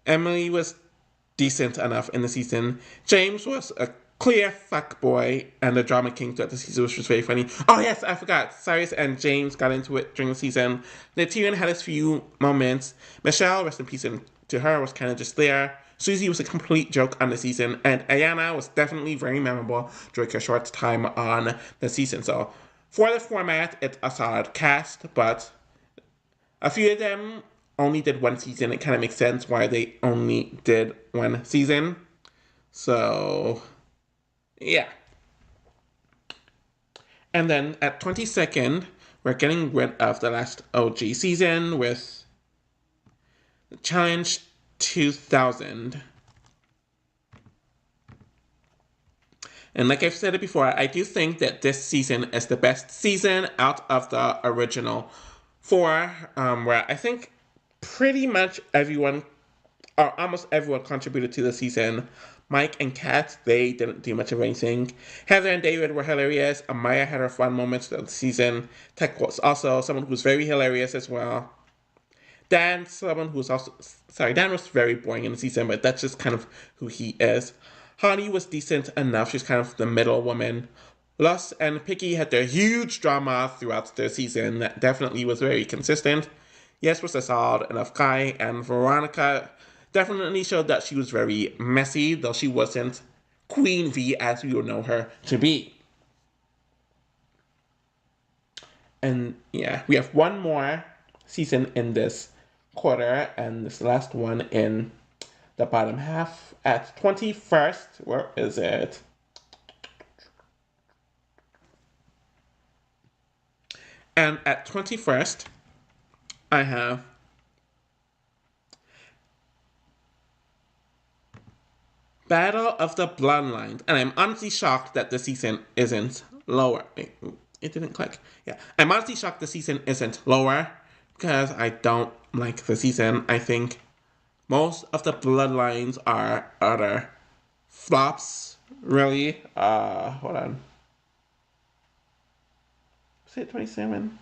Emily was decent enough in the season. James was a clear fuckboy and the drama king throughout the season, which was very funny. Oh yes, I forgot. Cyrus and James got into it during the season. Tyrion had his few moments. Michelle, rest in peace to her, was kind of just there. Susie was a complete joke on the season, and Ayana was definitely very memorable during her short time on the season. So, for the format, it's a solid cast, but a few of them only did one season. It kind of makes sense why they only did one season. So, yeah. And then at 22nd, we're getting rid of the last OG season with Challenge 2000. And like I've said it before, I do think that this season is the best season out of the original four, where I think pretty much everyone, or almost everyone, contributed to the season. Mike and Kat, they didn't do much of anything. Heather and David were hilarious. Amaya had her fun moments of the season. Tech was also someone who was very hilarious as well. Dan, someone who's also... Sorry, Dan was very boring in the season, but that's just kind of who he is. Honey was decent enough. She's kind of the middle woman. Lus and Picky had their huge drama throughout their season. That definitely was very consistent. Yes was a solid enough guy. And Veronica definitely showed that she was very messy, though she wasn't Queen V as we would know her to be. And yeah, we have one more season in this quarter, and this last one in the bottom half at 21st. Where is it? And at 21st, I have Battle of the Bloodlines. And I'm honestly shocked that the season isn't lower. It didn't click. Yeah. I'm honestly shocked the season isn't lower because I don't like the season. I think most of the Bloodlines are utter flops, really. Hold on. Was it 27?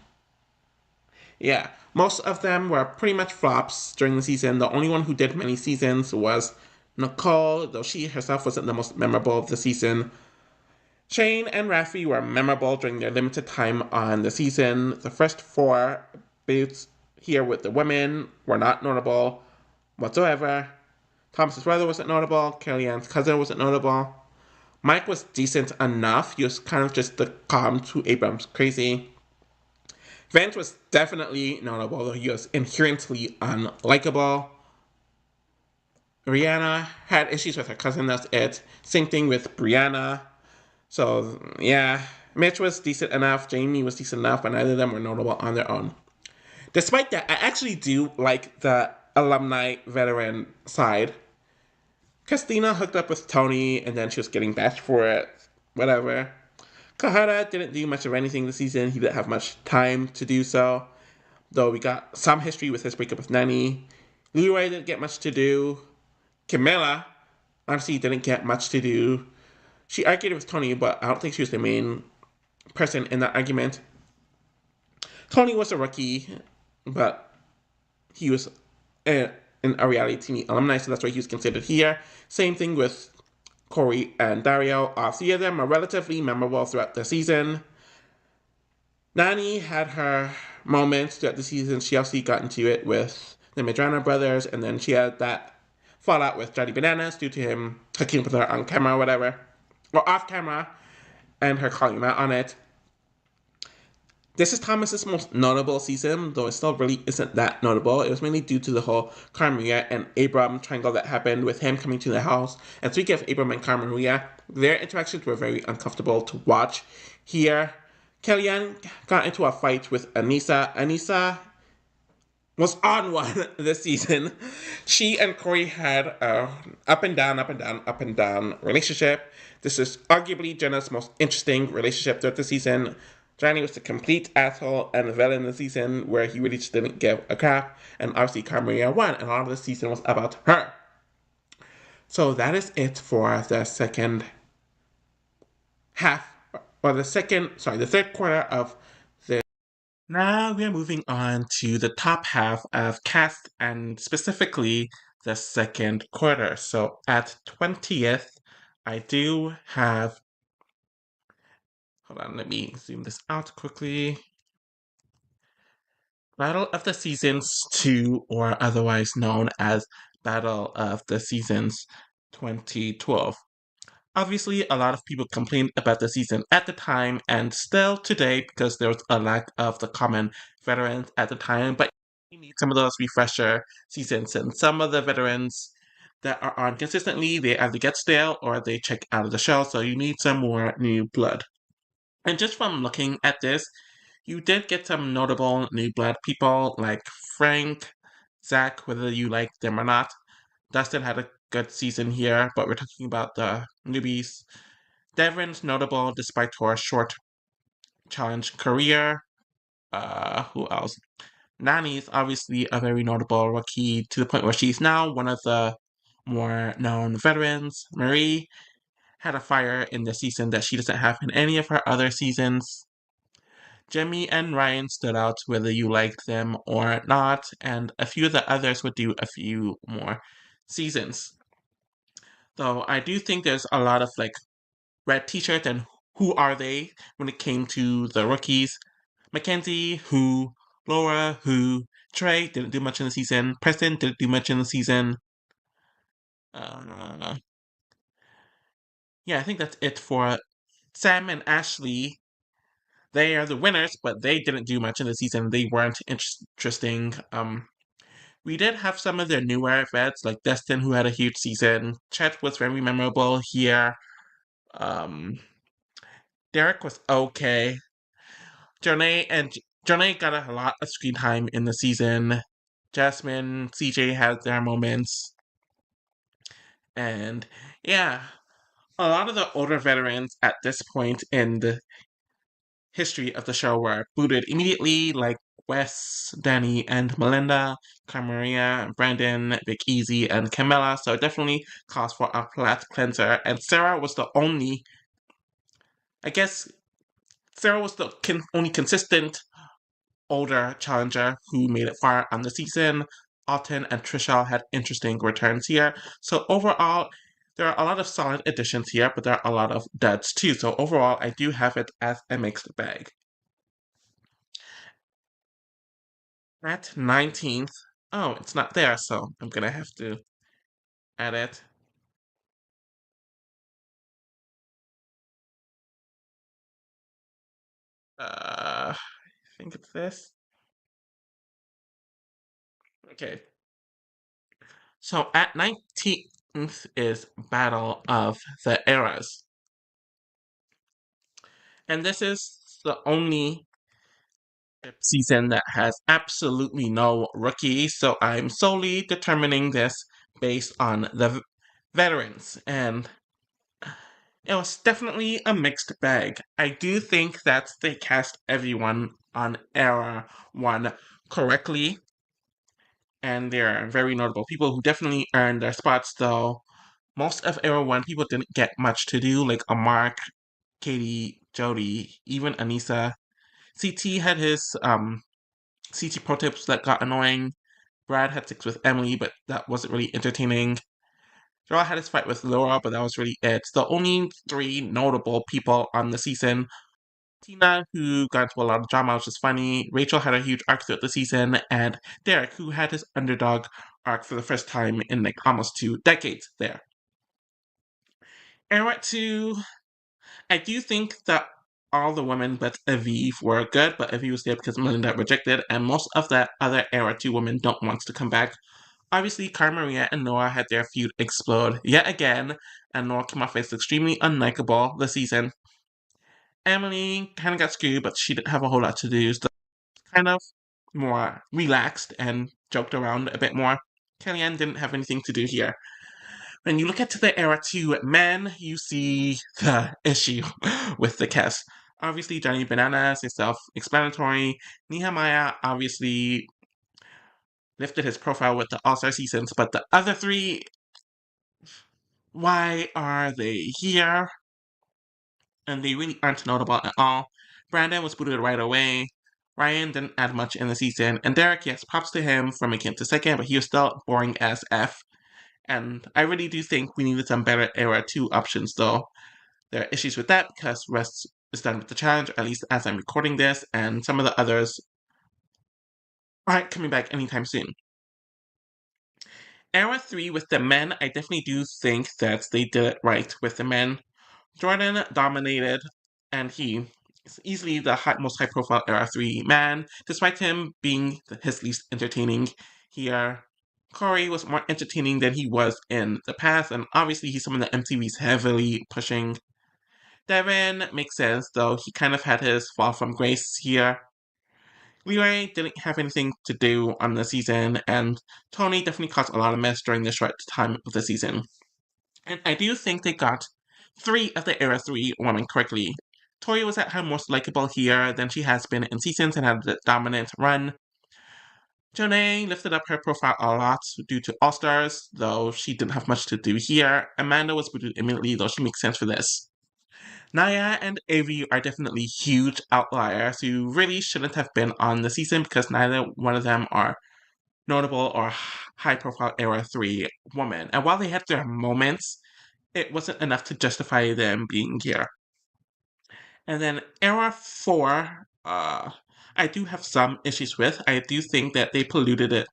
Yeah, most of them were pretty much flops during the season. The only one who did many seasons was Nicole, though she herself wasn't the most memorable of the season. Shane and Rafi were memorable during their limited time on the season. The first four boots here with the women were not notable whatsoever. Thomas's brother wasn't notable. Kellyanne's cousin wasn't notable. Mike was decent enough. He was kind of just the calm to Abrams crazy. Vance was definitely notable, though he was inherently unlikable. Rihanna had issues with her cousin, that's it. Same thing with Brianna. So, yeah, Mitch was decent enough, Jamie was decent enough, but neither of them were notable on their own. Despite that, I actually do like the alumni veteran side. Christina hooked up with Tony, and then she was getting bashed for it. Whatever. Kahara didn't do much of anything this season. He didn't have much time to do so. Though we got some history with his breakup with Nanny. Leroy didn't get much to do. Camilla, honestly, didn't get much to do. She argued with Tony, but I don't think she was the main person in that argument. Tony was a rookie, but he was in a reality TV alumni, so that's why he was considered here. Same thing with Corey and Dario. All three of them are relatively memorable throughout the season. Nani had her moments throughout the season. She obviously got into it with the Medrano brothers, and then she had that fallout with Johnny Bananas due to him hooking with her on camera or whatever, or off camera, and her calling him out on it. This is Thomas's most notable season, though it still really isn't that notable. It was mainly due to the whole Carmaria and Abram triangle that happened with him coming to the house. And speaking of Abram and Carmaria, their interactions were very uncomfortable to watch. Here, Kellyanne got into a fight with Anissa. Anissa was on one this season. She and Corey had a up and down, up and down, up and down relationship. This is arguably Jenna's most interesting relationship throughout the season. Johnny was the complete asshole and the villain in the season where he really just didn't give a crap. And obviously Carmaria won, and a lot of the season was about her. So that is it for the second half, or the third quarter of the. Now we're moving on to the top half of cast and specifically the second quarter. So at 20th, I do have. Hold on, let me zoom this out quickly. Battle of the Seasons 2, or otherwise known as Battle of the Seasons 2012. Obviously, a lot of people complained about the season at the time and still today because there was a lack of the common veterans at the time, but you need some of those refresher seasons, and some of the veterans that are on consistently, they either get stale or they check out of the show, so you need some more new blood. And just from looking at this, you did get some notable new blood people like Frank, Zach, whether you like them or not. Dustin had a good season here, but we're talking about the newbies. Devon's notable despite her short challenge career. Who else? Nani's obviously a very notable rookie to the point where she's now one of the more known veterans. Marie had a fire in the season that she doesn't have in any of her other seasons. Jimmy and Ryan stood out whether you liked them or not, and a few of the others would do a few more seasons. Though I do think there's a lot of like red t-shirts and who are they when it came to the rookies. Mackenzie, who, Laura, who, Trey didn't do much in the season, Preston didn't do much in the season. Uh, yeah, I think that's it for Sam and Ashley. They are the winners, but they didn't do much in the season. They weren't interesting. We did have some of their newer vets, like Destin, who had a huge season. Chet was very memorable here. Um, Derek was okay. Jonay got a lot of screen time in the season. Jasmine, CJ had their moments, and yeah, a lot of the older veterans at this point in the history of the show were booted immediately, like Wes, Danny, and Melinda, Camaria, Brandon, Big Easy, and Camilla. So it definitely calls for a palate cleanser. And Sarah was the only, I guess, Sarah was the only consistent older challenger who made it far on the season. Alton and Trishelle had interesting returns here. So overall, there are a lot of solid additions here, but there are a lot of duds too. So overall, I do have it as a mixed bag. At 19th, oh, it's not there, so I'm gonna have to add it. I think it's this. Okay. So at 19th is Battle of the Eras. And this is the only season that has absolutely no rookie, so I'm solely determining this based on the veterans. And it was definitely a mixed bag. I do think that they cast everyone on Era 1 correctly, and they're very notable people who definitely earned their spots, though most of Era 1 people didn't get much to do, like Mark, Katie, Jody, even Anissa. CT had his CT pro tips that got annoying. Brad had sex with Emily, but that wasn't really entertaining. Joel had his fight with Laura, but that was really it. The only three notable people on the season: Tina, who got into a lot of drama, which was funny. Rachel had a huge arc throughout the season, and Derek, who had his underdog arc for the first time in like almost 2 decades there. Era 2, I do think that all the women but Aviv were good, but Aviv was there because Melinda rejected, and most of the other Era 2 women don't want to come back. Obviously, Cara Maria and Noah had their feud explode yet again, and Noah came off as extremely unlikable this season. Emily kind of got screwed, but she didn't have a whole lot to do, so kind of more relaxed and joked around a bit more. Kellyanne didn't have anything to do here. When you look at the Era 2 men, you see the issue with the cast. Obviously, Johnny Bananas is self-explanatory. Nehemiah obviously lifted his profile with the All-Star seasons, but the other three, why are they here? And they really aren't notable at all. Brandon was booted right away. Ryan didn't add much in the season. And Derek, yes, props to him for making it to second, but he was still boring as F. And I really do think we needed some better Era 2 options, though. There are issues with that because rest is done with the challenge, at least as I'm recording this, and some of the others aren't coming back anytime soon. Era 3 with the men, I definitely do think that they did it right with the men. Jordan dominated, and he is easily the most high-profile Era 3 man, despite him being his least entertaining here. Corey was more entertaining than he was in the past, and obviously he's someone that MTV's heavily pushing. Devin makes sense, though he kind of had his fall from grace here. Leroy didn't have anything to do on the season, and Tony definitely caused a lot of mess during the short time of the season. And I do think they got 3 of the Era 3 women correctly. Tori was at her most likable here than she has been in seasons and had a dominant run. Jonay lifted up her profile a lot due to All Stars, though she didn't have much to do here. Amanda was booted immediately, though she makes sense for this. Naya and Avi are definitely huge outliers who really shouldn't have been on the season because neither one of them are notable or high profile Era 3 women. And while they had their moments, it wasn't enough to justify them being here. And then Era 4, I do have some issues with. I do think that they polluted it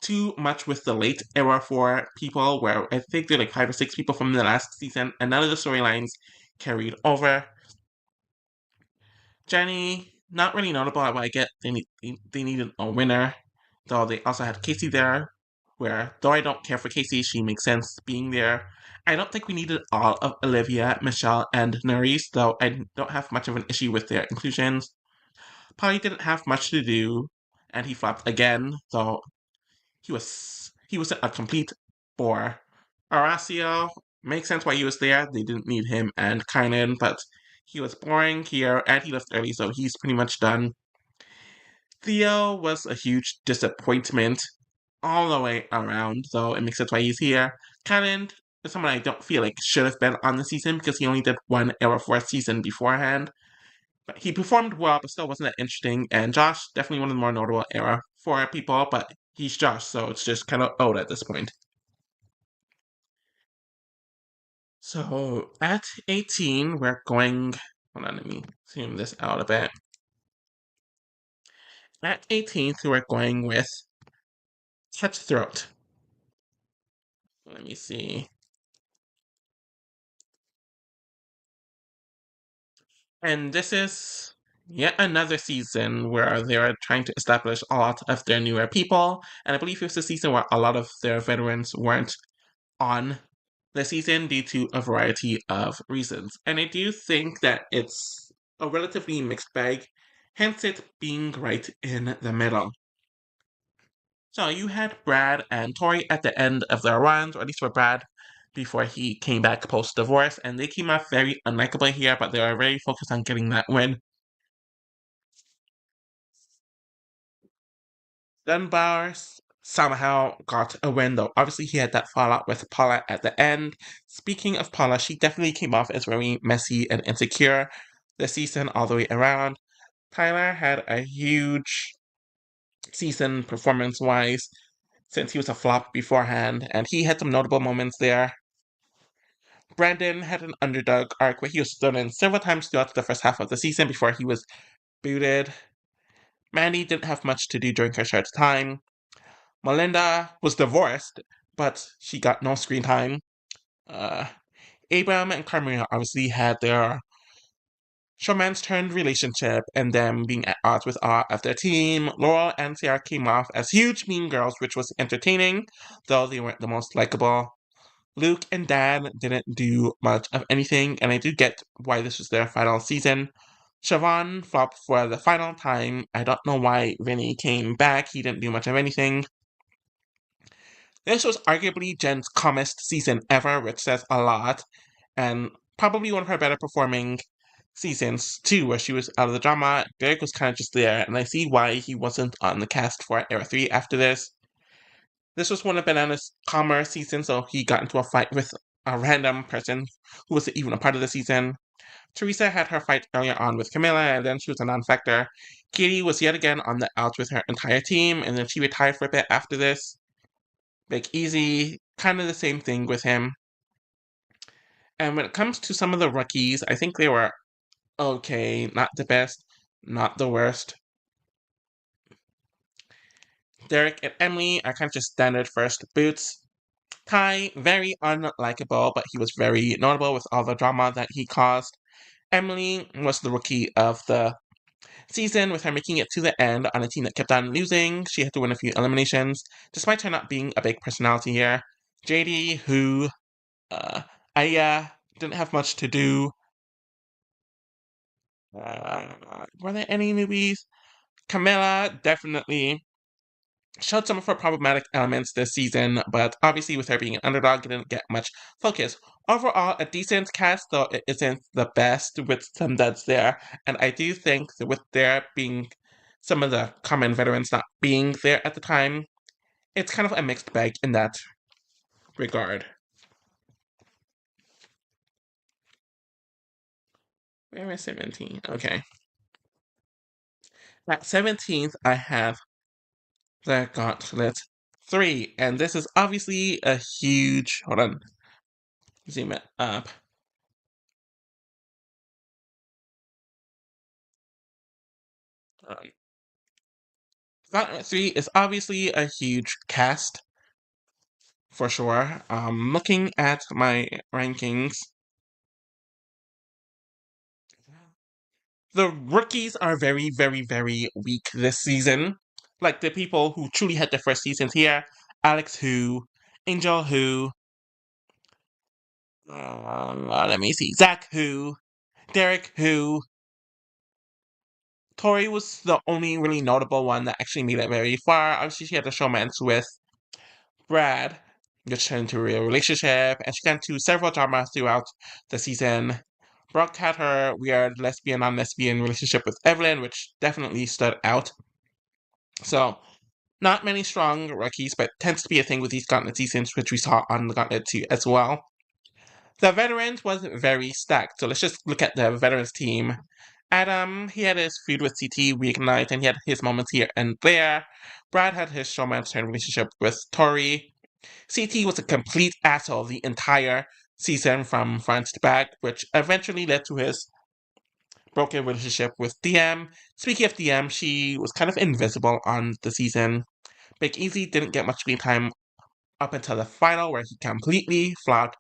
too much with the late Era 4 people, where I think there are like 5 or 6 people from the last season, and none of the storylines carried over. Jenny, not really notable. I get they needed a winner, though they also had Casey there. Where though I don't care for Casey, she makes sense being there. I don't think we needed all of Olivia, Michelle, and Nerys, though I don't have much of an issue with their inclusions. Polly didn't have much to do, and he flopped again, though he was a complete bore. Horacio makes sense why he was there. They didn't need him and Kynan, but he was boring here, and he left early, so he's pretty much done. Theo was a huge disappointment all the way around, though it makes sense why he's here. Kynan is someone I don't feel like should have been on the season because he only did one Era 4 season beforehand. But he performed well, but still wasn't that interesting. And Josh, definitely one of the more notable Era 4 people, but he's Josh, so it's just kind of old at this point. So at 18, we're going. Hold on, let me zoom this out a bit. At 18th, we're going with Cutthroat. Let me see. And this is yet another season where they are trying to establish a lot of their newer people. And I believe it was a season where a lot of their veterans weren't on the season due to a variety of reasons. And I do think that it's a relatively mixed bag, hence it being right in the middle. So you had Brad and Tori at the end of their runs, or at least for Brad, before he came back post divorce, and they came off very unlikable here, but they were very focused on getting that win. Dunbar somehow got a win, though obviously he had that fallout with Paula at the end. Speaking of Paula, she definitely came off as very messy and insecure this season all the way around. Tyler had a huge season performance wise since he was a flop beforehand, and he had some notable moments there. Brandon had an underdog arc where he was thrown in several times throughout the first half of the season before he was booted. Mandy didn't have much to do during her short time. Melinda was divorced, but she got no screen time. Uh, Abram and Carmina obviously had their showman's turned relationship and them being at odds with all of their team. Laurel and Sarah came off as huge mean girls, which was entertaining, though they weren't the most likable. Luke and Dan didn't do much of anything, and I do get why this was their final season. Siobhan flopped for the final time. I don't know why Vinny came back. He didn't do much of anything. This was arguably Jen's calmest season ever, which says a lot, and probably one of her better performing seasons too, where she was out of the drama. Derek was kind of just there, and I see why he wasn't on the cast for Era 3 after this. This was one of Banana's calmer seasons, so he got into a fight with a random person who wasn't even a part of the season. Teresa had her fight earlier on with Camilla, and then she was a non-factor. Katie was yet again on the outs with her entire team, and then she retired for a bit after this. Big Easy, kind of the same thing with him. And when it comes to some of the rookies, I think they were okay, not the best, not the worst. Derek and Emily are kind of just standard first boots. Ty, very unlikable, but he was very notable with all the drama that he caused. Emily was the rookie of the season, with her making it to the end on a team that kept on losing. She had to win a few eliminations, despite her not being a big personality here. JD, who, Aya, didn't have much to do. Were there any newbies? Camilla definitely showed some of her problematic elements this season, but obviously with her being an underdog, it didn't get much focus. Overall, a decent cast, though it isn't the best with some duds there. And I do think that with there being some of the common veterans not being there at the time, it's kind of a mixed bag in that regard. Where is 17? Okay. At 17th, I have the Gauntlet 3, and this is obviously a huge. Hold on. Zoom it up. Gauntlet 3 is obviously a huge cast, for sure. Looking at my rankings, The rookies are very, very, very weak this season. Like the people who truly had their first seasons here: Alex Who, Angel Who, let me see, Zach Who, Derek Who. Tori was the only really notable one that actually made it very far. Obviously, she had a showmance with Brad, which turned into a real relationship, and she got into several dramas throughout the season. Brooke had her weird lesbian on lesbian relationship with Evelyn, which definitely stood out. So, not many strong rookies, but tends to be a thing with these Gauntlet seasons, which we saw on the Gauntlet 2 as well. The veterans was very stacked, so let's just look at the veterans team. Adam, he had his feud with CT reignite, and he had his moments here and there. Brad had his showmance turn relationship with Tori. CT was a complete asshole the entire season from front to back, which eventually led to his broken relationship with DM. Speaking of DM, she was kind of invisible on the season. Big Easy didn't get much screen time up until the final, where he completely flopped.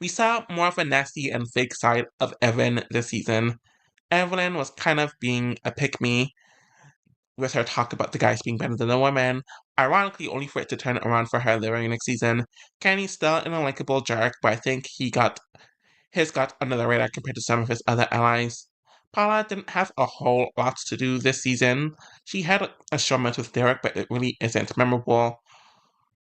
We saw more of a nasty and fake side of Evan this season. Evelyn was kind of being a pick me with her talk about the guys being better than the women, ironically only for it to turn around for her the very next season. Kenny's still an unlikable jerk, but I think his got under the radar compared to some of his other allies. Paula didn't have a whole lot to do this season. She had a showmance with Derek, but it really isn't memorable.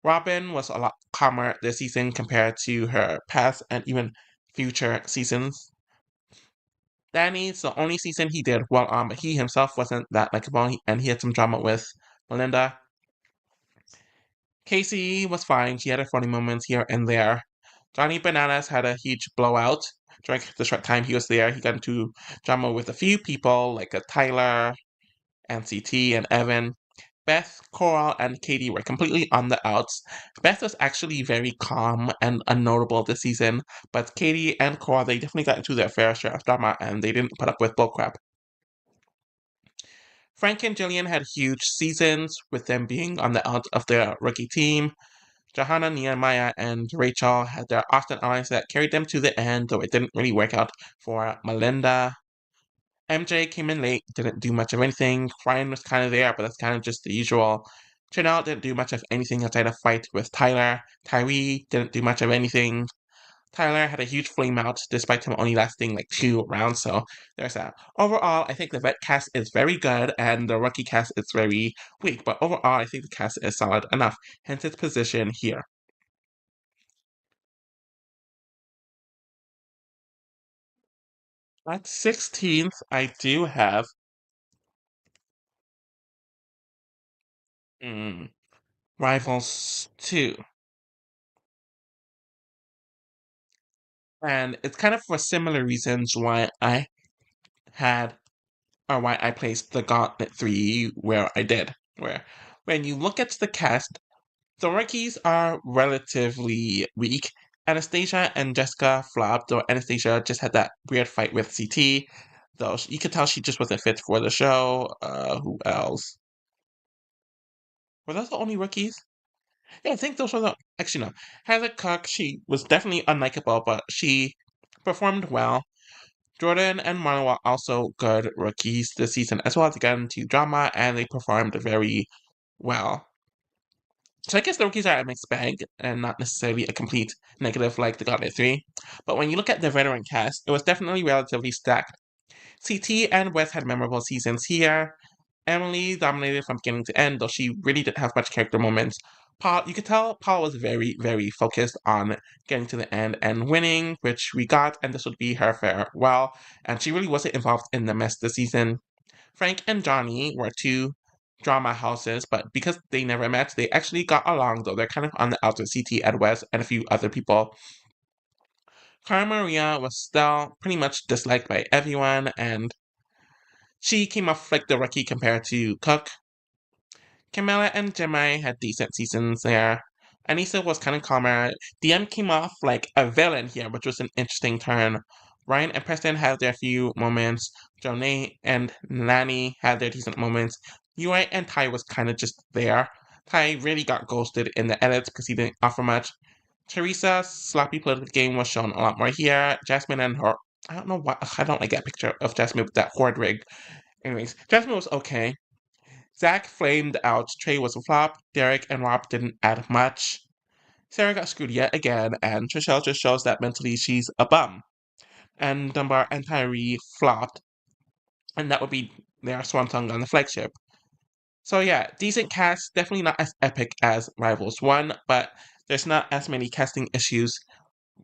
Robin was a lot calmer this season compared to her past and even future seasons. Danny's the only season he did well on, but he himself wasn't that likable, and he had some drama with Melinda. Casey was fine. She had her funny moments here and there. Johnny Bananas had a huge blowout. During the short time he was there, he got into drama with a few people, like Tyler and CT and Evan. Beth, Coral, and Katie were completely on the outs. Beth was actually very calm and unnotable this season, but Katie and Coral, they definitely got into their fair share of drama, and they didn't put up with bullcrap. Frank and Jillian had huge seasons, with them being on the out of their rookie team. Johanna, Nehemiah, and Rachel had their Austin allies that carried them to the end, though it didn't really work out for Melinda. MJ came in late, didn't do much of anything. Ryan was kind of there, but that's kind of just the usual. Chanel didn't do much of anything outside of fight with Tyler. Tyree didn't do much of anything. Tyler had a huge flame out despite him only lasting like 2 rounds, so there's that. Overall, I think the vet cast is very good and the rookie cast is very weak, but overall, I think the cast is solid enough, hence its position here. At 16th, I do have mm, Rivals 2. And it's kind of for similar reasons why I had, or why I placed the Gauntlet 3 where I did. Where, when you look at the cast, the rookies are relatively weak. Anastasia and Jessica flopped, though Anastasia just had that weird fight with CT. Though you could tell she just wasn't fit for the show. Who else? Were those the only rookies? Yeah, I think those were the. Actually, no. Heather Cook, she was definitely unlikable, but she performed well. Jordan and Marlon were also good rookies this season as well. They got into drama and they performed very well. So I guess the rookies are a mixed bag and not necessarily a complete negative like the Gauntlet 3. But when you look at the veteran cast, it was definitely relatively stacked. CT and Wes had memorable seasons here. Emily dominated from beginning to end, though she really didn't have much character moments. Paul, you could tell Paul was very, very focused on getting to the end and winning, which we got, and this would be her farewell. And she really wasn't involved in the mess this season. Frank and Johnny were two drama houses, but because they never met, they actually got along, though they're kind of on the outs with CT, Ed West, and a few other people. Cara Maria was still pretty much disliked by everyone, and she came off like the rookie compared to Cook. Camilla and Jemai had decent seasons there. Anissa was kind of calmer. DM came off like a villain here, which was an interesting turn. Ryan and Preston had their few moments. Jonay and Nani had their decent moments. UI and Ty was kind of just there. Ty really got ghosted in the edits because he didn't offer much. Teresa's sloppy political game was shown a lot more here. Jasmine and her I don't know why. I don't like that picture of Jasmine with that horrid wig. Anyways, Jasmine was okay. Zach flamed out. Trey was a flop. Derek and Rob didn't add much. Sarah got screwed yet again, and Trishelle just shows that mentally she's a bum. And Dunbar and Tyree flopped, and that would be their swan song on the flagship. So yeah, decent cast, definitely not as epic as Rivals 1, but there's not as many casting issues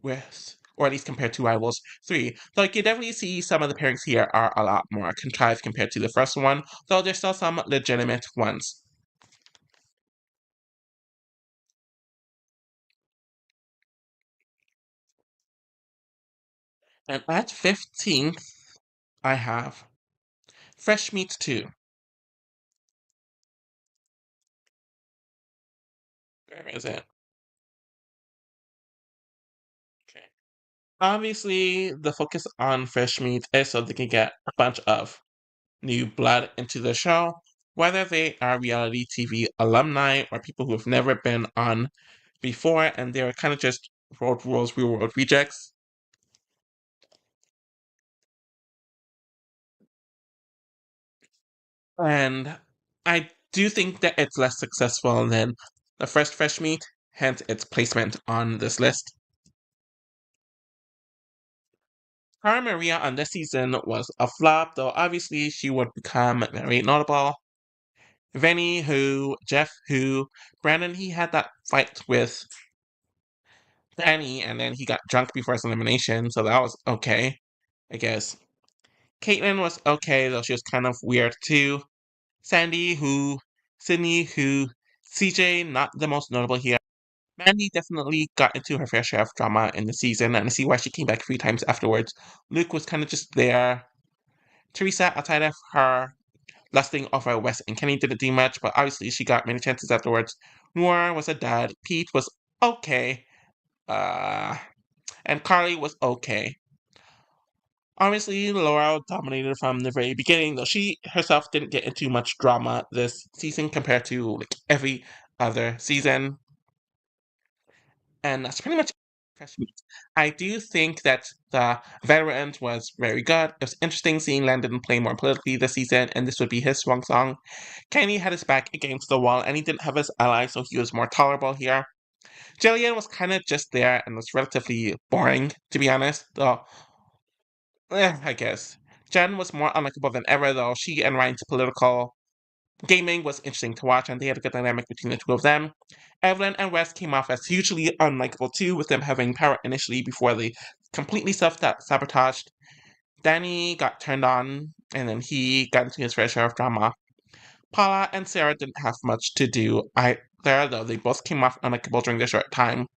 with, or at least compared to Rivals 3. Though you can definitely see some of the pairings here are a lot more contrived compared to the first one, though there's still some legitimate ones. And at 15th, I have Fresh Meat 2. Where is it? Okay. Obviously, the focus on Fresh Meat is so they can get a bunch of new blood into the show, whether they are reality TV alumni or people who have never been on before and they're kind of just road rules, real world rejects. And I do think that it's less successful than the first Fresh Meat, hence its placement on this list. Cara Maria on this season was a flop, though obviously she would become very notable. Vinny, who, Jeff, who, Brandon, he had that fight with Danny, and then he got drunk before his elimination, so that was okay, I guess. Caitlyn was okay, though she was kind of weird too. Sandy, who, Sydney, who, CJ, not the most notable here. Mandy definitely got into her fair share of drama in the season, and I see why she came back 3 times afterwards. Luke was kind of just there. Teresa, outside of her lusting over Wes and Kenny, didn't do much, but obviously she got many chances afterwards. Noir was a dud. Pete was okay. Uh, and Carly was okay. Obviously, Laura dominated from the very beginning, though she herself didn't get into much drama this season compared to like every other season. And that's pretty much it. I do think that the veteran was very good. It was interesting seeing Landon play more politically this season, and this would be his swan song. Kenny had his back against the wall, and he didn't have his ally, so he was more tolerable here. Jillian was kind of just there and was relatively boring, to be honest. Though, I guess. Jen was more unlikable than ever, though she and Ryan's political gaming was interesting to watch, and they had a good dynamic between the two of them. Evelyn and Wes came off as hugely unlikable too, with them having power initially before they completely self-sabotaged. Danny got turned on, and then he got into his fair share of drama. Paula and Sarah didn't have much to do either, though they both came off unlikable during their short time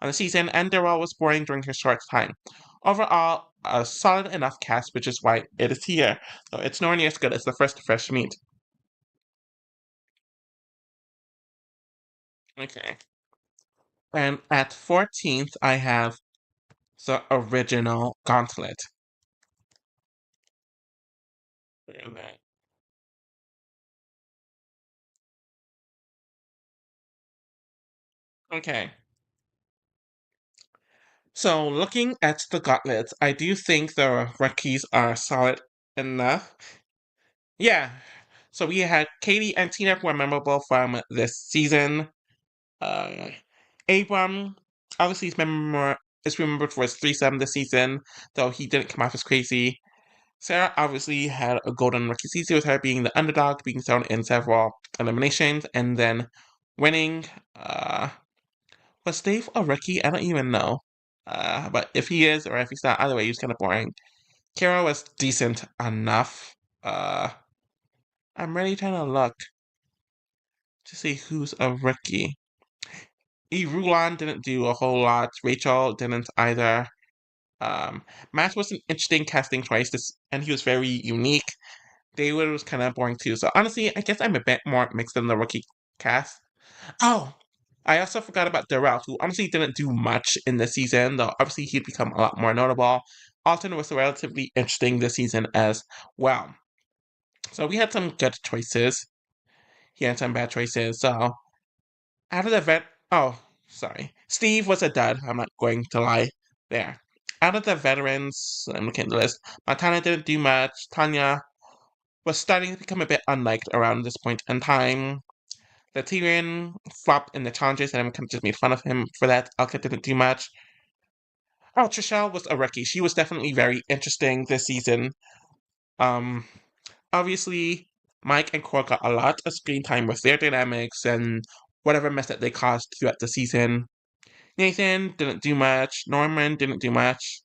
on the season, and Darrell was boring during his short time. Overall, a solid enough cast, which is why it is here, though it's nowhere near as good as the first Fresh Meat. Okay. And at 14th, I have the original Gauntlet. Okay. So, looking at the gauntlets, I do think the rookies are solid enough. Yeah. So, we had Katie and Tina who are memorable from this season. Uh, Abram, obviously, is remembered for his threesome this season, though he didn't come off as crazy. Sarah obviously had a golden rookie season with her being the underdog, being thrown in several eliminations, and then winning. Was Dave a rookie? I don't even know. But if he is, or if he's not, either way, he's kind of boring. Kara was decent enough. Uh, I'm really trying to look to see who's a rookie. Rulon didn't do a whole lot. Rachel didn't either. Matt was an interesting casting choice, and he was very unique. David was kind of boring too. So honestly, I guess I'm a bit more mixed than the rookie cast. Oh, I also forgot about Darrell, who honestly didn't do much in this season, though obviously he'd become a lot more notable. Alton was relatively interesting this season as well. So we had some good choices. He had some bad choices. So out of the vet, oh, sorry, Steve was a dud. I'm not going to lie there. Out of the veterans, I'm looking at the list, Montana didn't do much. Tanya was starting to become a bit unliked around this point in time. The Tyrion flopped in the challenges, and I'm kind of just made fun of him for that. Alka didn't do much. Oh, Trishelle was a rookie. She was definitely very interesting this season. Um, Obviously, Mike and Cor got a lot of screen time with their dynamics and whatever mess that they caused throughout the season. Nathan didn't do much. Norman didn't do much.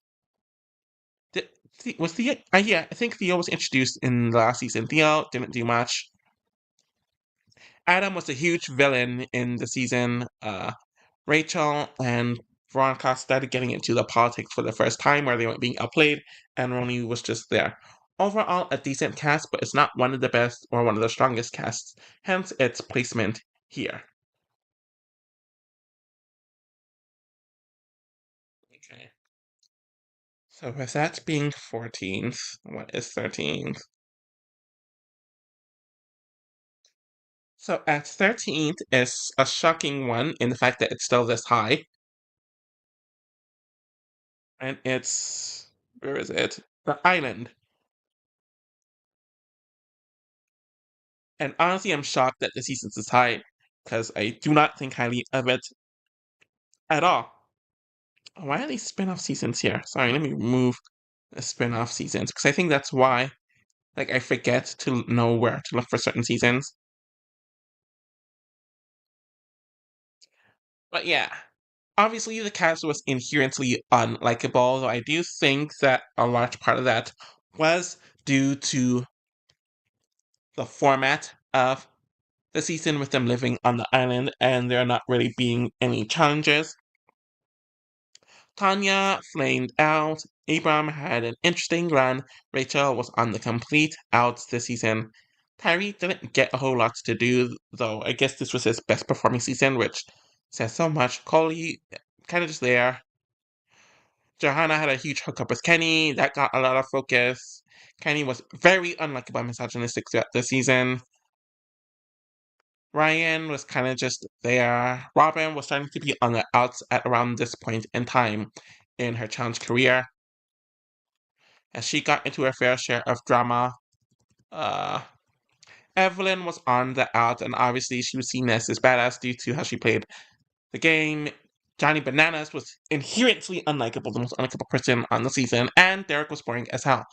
Was Theo? Yeah, I think Theo was introduced in the last season. Theo didn't do much. Adam was a huge villain in the season. Rachel and Veronica started getting into the politics for the first time where they weren't being outplayed, and Ronnie was just there. Overall, a decent cast, but it's not one of the best or one of the strongest casts, hence its placement here. Okay. So with that being 14th, what is 13th? So at 13th is a shocking one in the fact that it's still this high. And it's, where is it? The Island. And honestly, I'm shocked that the season's this high because I do not think highly of it at all. Why are these spin-off seasons here? Sorry, let me remove the spin-off seasons because I think that's why, like, I forget to know where to look for certain seasons. But yeah, obviously the cast was inherently unlikable, though I do think that a large part of that was due to the format of the season with them living on the island and there not really being any challenges. Tanya flamed out. Abram had an interesting run. Rachel was on the complete outs this season. Tyree didn't get a whole lot to do, though I guess this was his best performing season, which says so much. Coley, kind of just there. Johanna had a huge hookup with Kenny. That got a lot of focus. Kenny was very unlikable and misogynistic throughout the season. Ryan was kind of just there. Robin was starting to be on the outs at around this point in time in her challenge career, as she got into her fair share of drama. Uh, Evelyn was on the out, and obviously she was seen as this badass due to how she played the game. Johnny Bananas was inherently unlikable, the most unlikable person on the season, and Derek was boring as hell.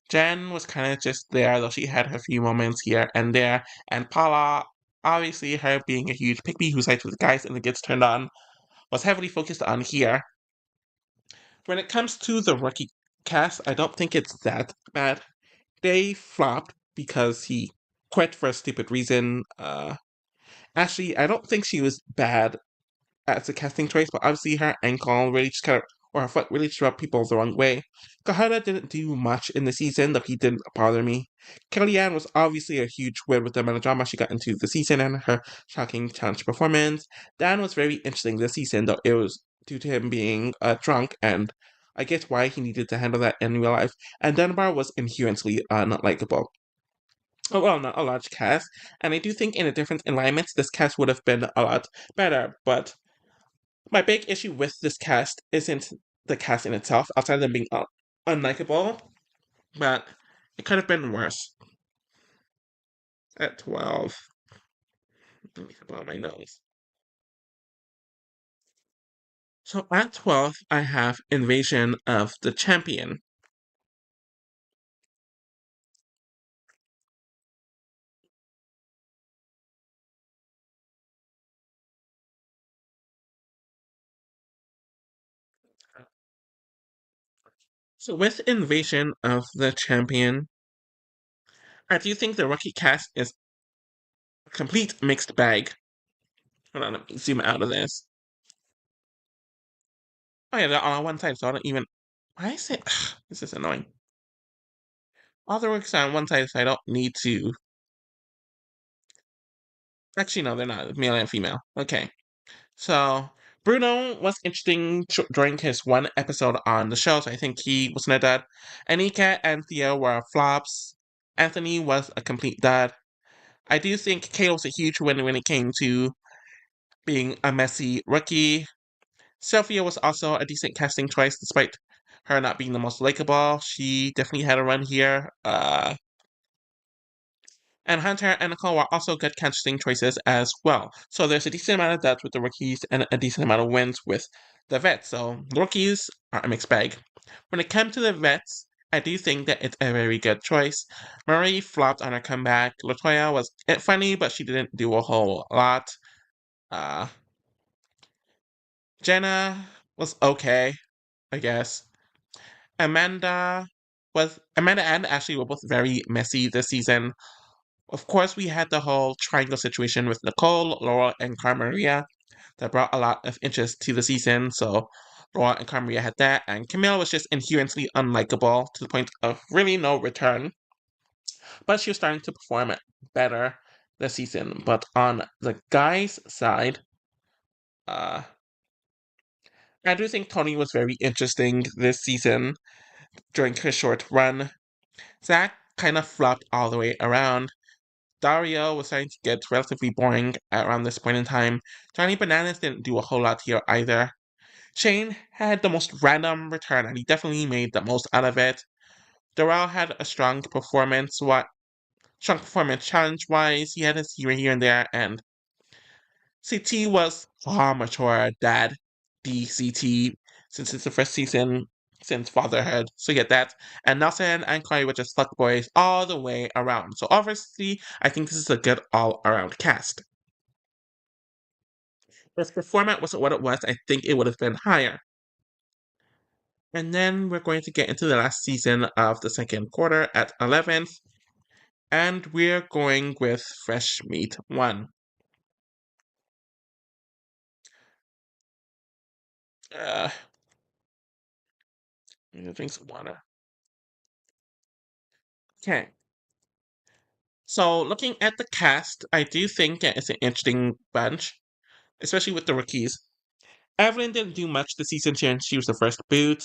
Jen was kind of just there, though she had her few moments here and there. And Paula, obviously, her being a huge pick me who sides with the guys and gets turned on, was heavily focused on here. When it comes to the rookie cast, I don't think it's that bad. They flopped because he quit for a stupid reason. Actually, I don't think she was bad as a casting choice, but obviously her ankle really just kind of, or her foot really just rubbed people the wrong way. Kahana didn't do much in the season, though he didn't bother me. Kellyanne was obviously a huge win with the amount of drama she got into the season and her shocking challenge performance. Dan was very interesting this season, though it was due to him being drunk, and I get why he needed to handle that in real life. And Dunbar was inherently not likable. Oh, well, not a large cast, and I do think in a different environment, this cast would have been a lot better, but my big issue with this cast isn't the cast in itself, outside of them being unlikable, but it could have been worse. At 12, let me blow my nose. So at 12, I have Invasion of the Champion. So with Invasion of the Champion, I do think the rookie cast is a complete mixed bag. Hold on, let me zoom out of this. Oh yeah, they're all on one side, so I don't even. Why is it? This is annoying. All the rookies are on one side, so I don't need to. Actually, no, they're not. Male and female. Okay. So Bruno was interesting during his one episode on the show, so I think he wasn't a dud. Anika and Theo were flops. Anthony was a complete dud. I do think Kale was a huge win when it came to being a messy rookie. Sophia was also a decent casting choice despite her not being the most likable. She definitely had a run here. And Hunter and Nicole were also good casting choices as well. So there's a decent amount of depth with the rookies and a decent amount of wins with the vets. So the rookies are a mixed bag. When it comes to the vets, I do think that it's a very good choice. Marie flopped on her comeback. Latoya was funny, but she didn't do a whole lot. Uh, Jenna was okay, I guess. Amanda and Ashley were both very messy this season. Of course, we had the whole triangle situation with Nicole, Laura, and Carmaria that brought a lot of interest to the season. So Laura and Carmaria had that, and Camille was just inherently unlikable to the point of really no return. But she was starting to perform better this season. But on the guys' side, uh, I do think Tony was very interesting this season during his short run. Zach kind of flopped all the way around. Dario was starting to get relatively boring around this point in time. Johnny Bananas didn't do a whole lot here either. Shane had the most random return, and he definitely made the most out of it. Darrell had a strong performance challenge-wise. He had his hero here and there, and CT was far mature dad, DCT, since it's the first season since fatherhood. So you get that. And Nelson and Chloe were just fuck boys all the way around. So obviously, I think this is a good all-around cast. If performance wasn't what it was, I think it would have been higher. And then we're going to get into the last season of the second quarter at 11th. And we're going with Fresh Meat 1. Uh, I'm gonna drink some water. Okay. So looking at the cast, I do think it's an interesting bunch, especially with the rookies. Evelyn didn't do much this season since she was the first boot,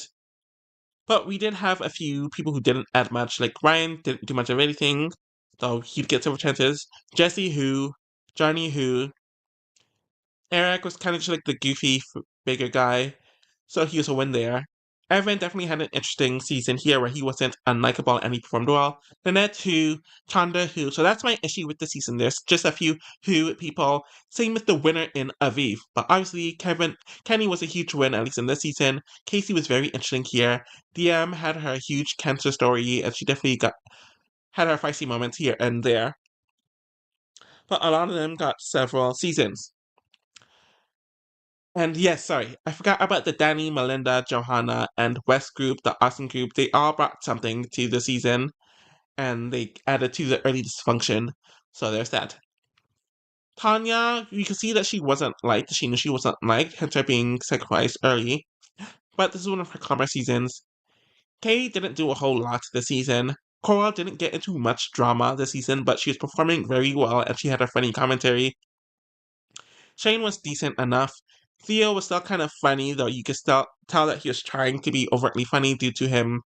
but we did have a few people who didn't add much, like Ryan didn't do much of anything, though he'd get several chances. Jesse who, Johnny who, Eric was kind of just like the goofy, bigger guy, so he was a win there. Evan definitely had an interesting season here where he wasn't unlikable and he performed well. Lynette who, Chanda who, so that's my issue with the season. There's just a few who people. Same with the winner in Aviv. But obviously Kenny was a huge win, at least in this season. Casey was very interesting here. DM had her huge cancer story and she definitely had her feisty moments here and there. But a lot of them got several seasons. And yes, sorry, I forgot about the Danny, Melinda, Johanna, and West group, the Austin group. They all brought something to the season, and they added to the early dysfunction. So there's that. Tanya, you can see that she wasn't liked. She knew she wasn't liked, hence her being sacrificed early. But this is one of her calmer seasons. Kay didn't do a whole lot this season. Cora didn't get into much drama this season, but she was performing very well, and she had her funny commentary. Shane was decent enough. Theo was still kind of funny, though you could still tell that he was trying to be overtly funny due to him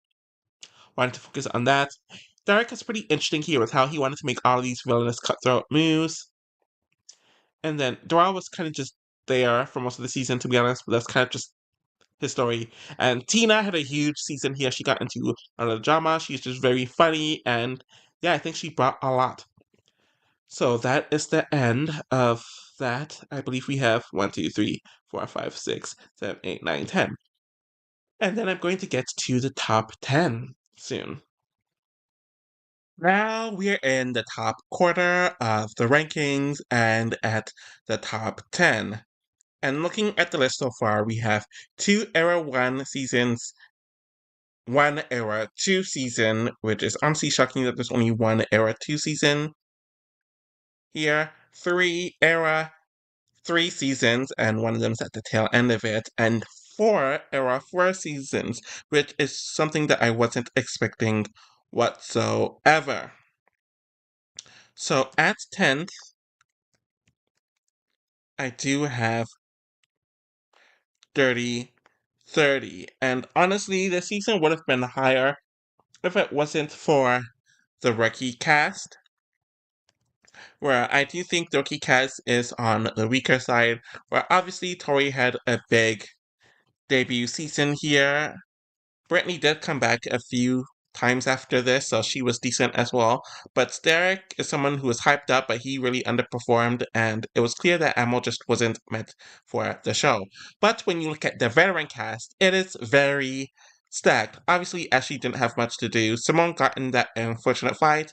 wanting to focus on that. Derek was pretty interesting here with how he wanted to make all these villainous cutthroat moves. And then Doral was kind of just there for most of the season, to be honest, but that's kind of just his story. And Tina had a huge season here. She got into a lot of drama. She's just very funny, and yeah, I think she brought a lot. So that is the end of that. I believe we have 1, 2, 3, 4, 5, 6, 7, 8, 9, 10. And then I'm going to get to the top 10 soon. Now we're in the top quarter of the rankings and at the top 10. And looking at the list so far, we have 2 Era 1 seasons, 1 Era 2 season, which is honestly shocking that there's only 1 Era 2 season here, 3 Era 3 seasons, and one of them's at the tail end of it, and 4 Era 4 seasons, which is something that I wasn't expecting whatsoever. So at 10th, I do have Dirty 30. And honestly, the season would have been higher if it wasn't for the rookie cast, where I do think the rookie cast is on the weaker side, where obviously Tori had a big debut season here. Brittany did come back a few times after this, so she was decent as well. But Derek is someone who was hyped up, but he really underperformed, and it was clear that Emil just wasn't meant for the show. But when you look at the veteran cast, it is very stacked. Obviously, Ashley didn't have much to do. Simone got in that unfortunate fight.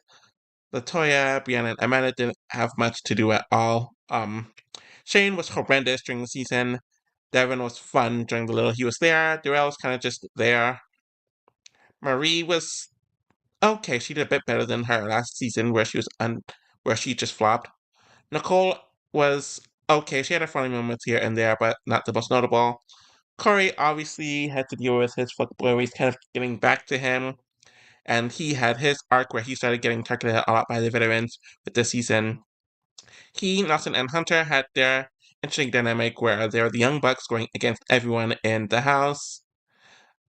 Latoya, Brianna, and Amanda didn't have much to do at all. Shane was horrendous during the season. Devin was fun during the little he was there. Darrell was kind of just there. Marie was okay. She did a bit better than her last season, where she just flopped. Nicole was okay. She had her funny moments here and there, but not the most notable. Corey obviously had to deal with his fuckboy where he's kind of getting back to him, and he had his arc where he started getting targeted a lot by the veterans with this season. He, Nelson, and Hunter had their interesting dynamic where they were the young bucks going against everyone in the house.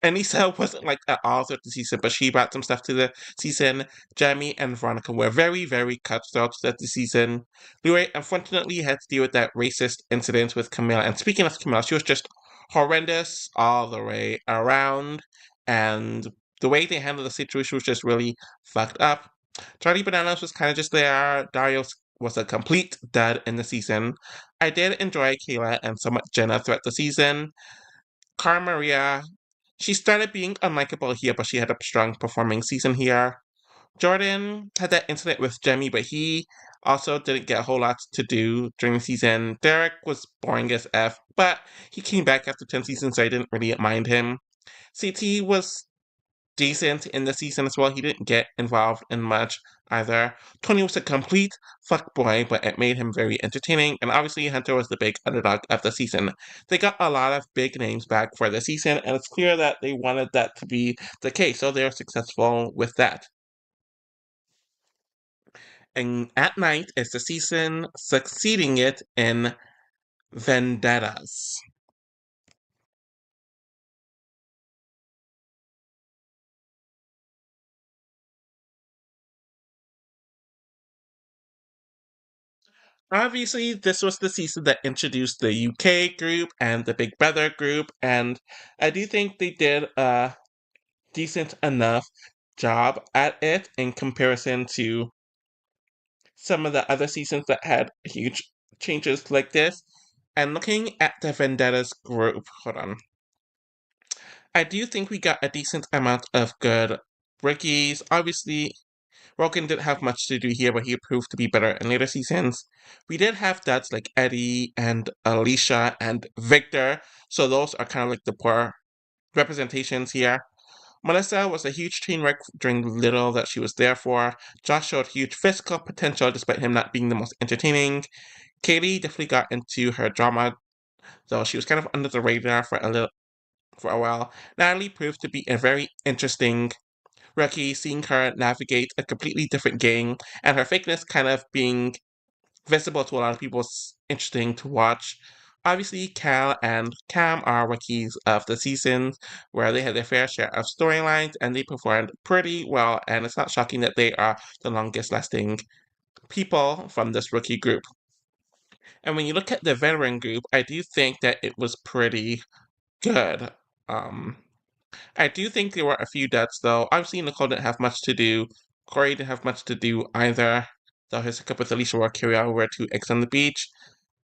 Anissa wasn't like at all throughout the season, but she brought some stuff to the season. Jamie and Veronica were very, very cutthroat throughout the season. Louis unfortunately had to deal with that racist incident with Camilla. And speaking of Camilla, she was just horrendous all the way around. And the way they handled the situation was just really fucked up. Charlie Bananas was kind of just there. Dario was a complete dud in the season. I did enjoy Kayla and somewhat Jenna throughout the season. Cara Maria, she started being unlikable here, but she had a strong performing season here. Jordan had that incident with Jemmy, but he also didn't get a whole lot to do during the season. Derek was boring as F, but he came back after 10 seasons, so I didn't really mind him. CT was decent in the season as well. He didn't get involved in much either. Tony was a complete fuckboy, but it made him very entertaining. And obviously, Hunter was the big underdog of the season. They got a lot of big names back for the season, and it's clear that they wanted that to be the case, so they're successful with that. And at night is the season succeeding it in vendettas. Obviously, this was the season that introduced the UK group and the Big Brother group, and I do think they did a decent enough job at it in comparison to some of the other seasons that had huge changes like this. And looking at the Vendettas group, hold on. I do think we got a decent amount of good rookies. Obviously, Rogan didn't have much to do here, but he proved to be better in later seasons. We did have dads like Eddie and Alicia and Victor, so those are kind of like the poor representations here. Melissa was a huge train wreck during the little that she was there for. Josh showed huge physical potential despite him not being the most entertaining. Katie definitely got into her drama, though she was kind of under the radar for a while. Natalie proved to be a very interesting rookie, seeing her navigate a completely different game, and her fakeness kind of being visible to a lot of people is interesting to watch. Obviously, Cal and Cam are rookies of the season, where they had their fair share of storylines and they performed pretty well, and it's not shocking that they are the longest lasting people from this rookie group. And when you look at the veteran group, I do think that it was pretty good. Um, I do think there were a few deaths, though. Obviously, Nicole didn't have much to do. Corey didn't have much to do either. Though his hookup with Alicia were carried out were two eggs on the beach.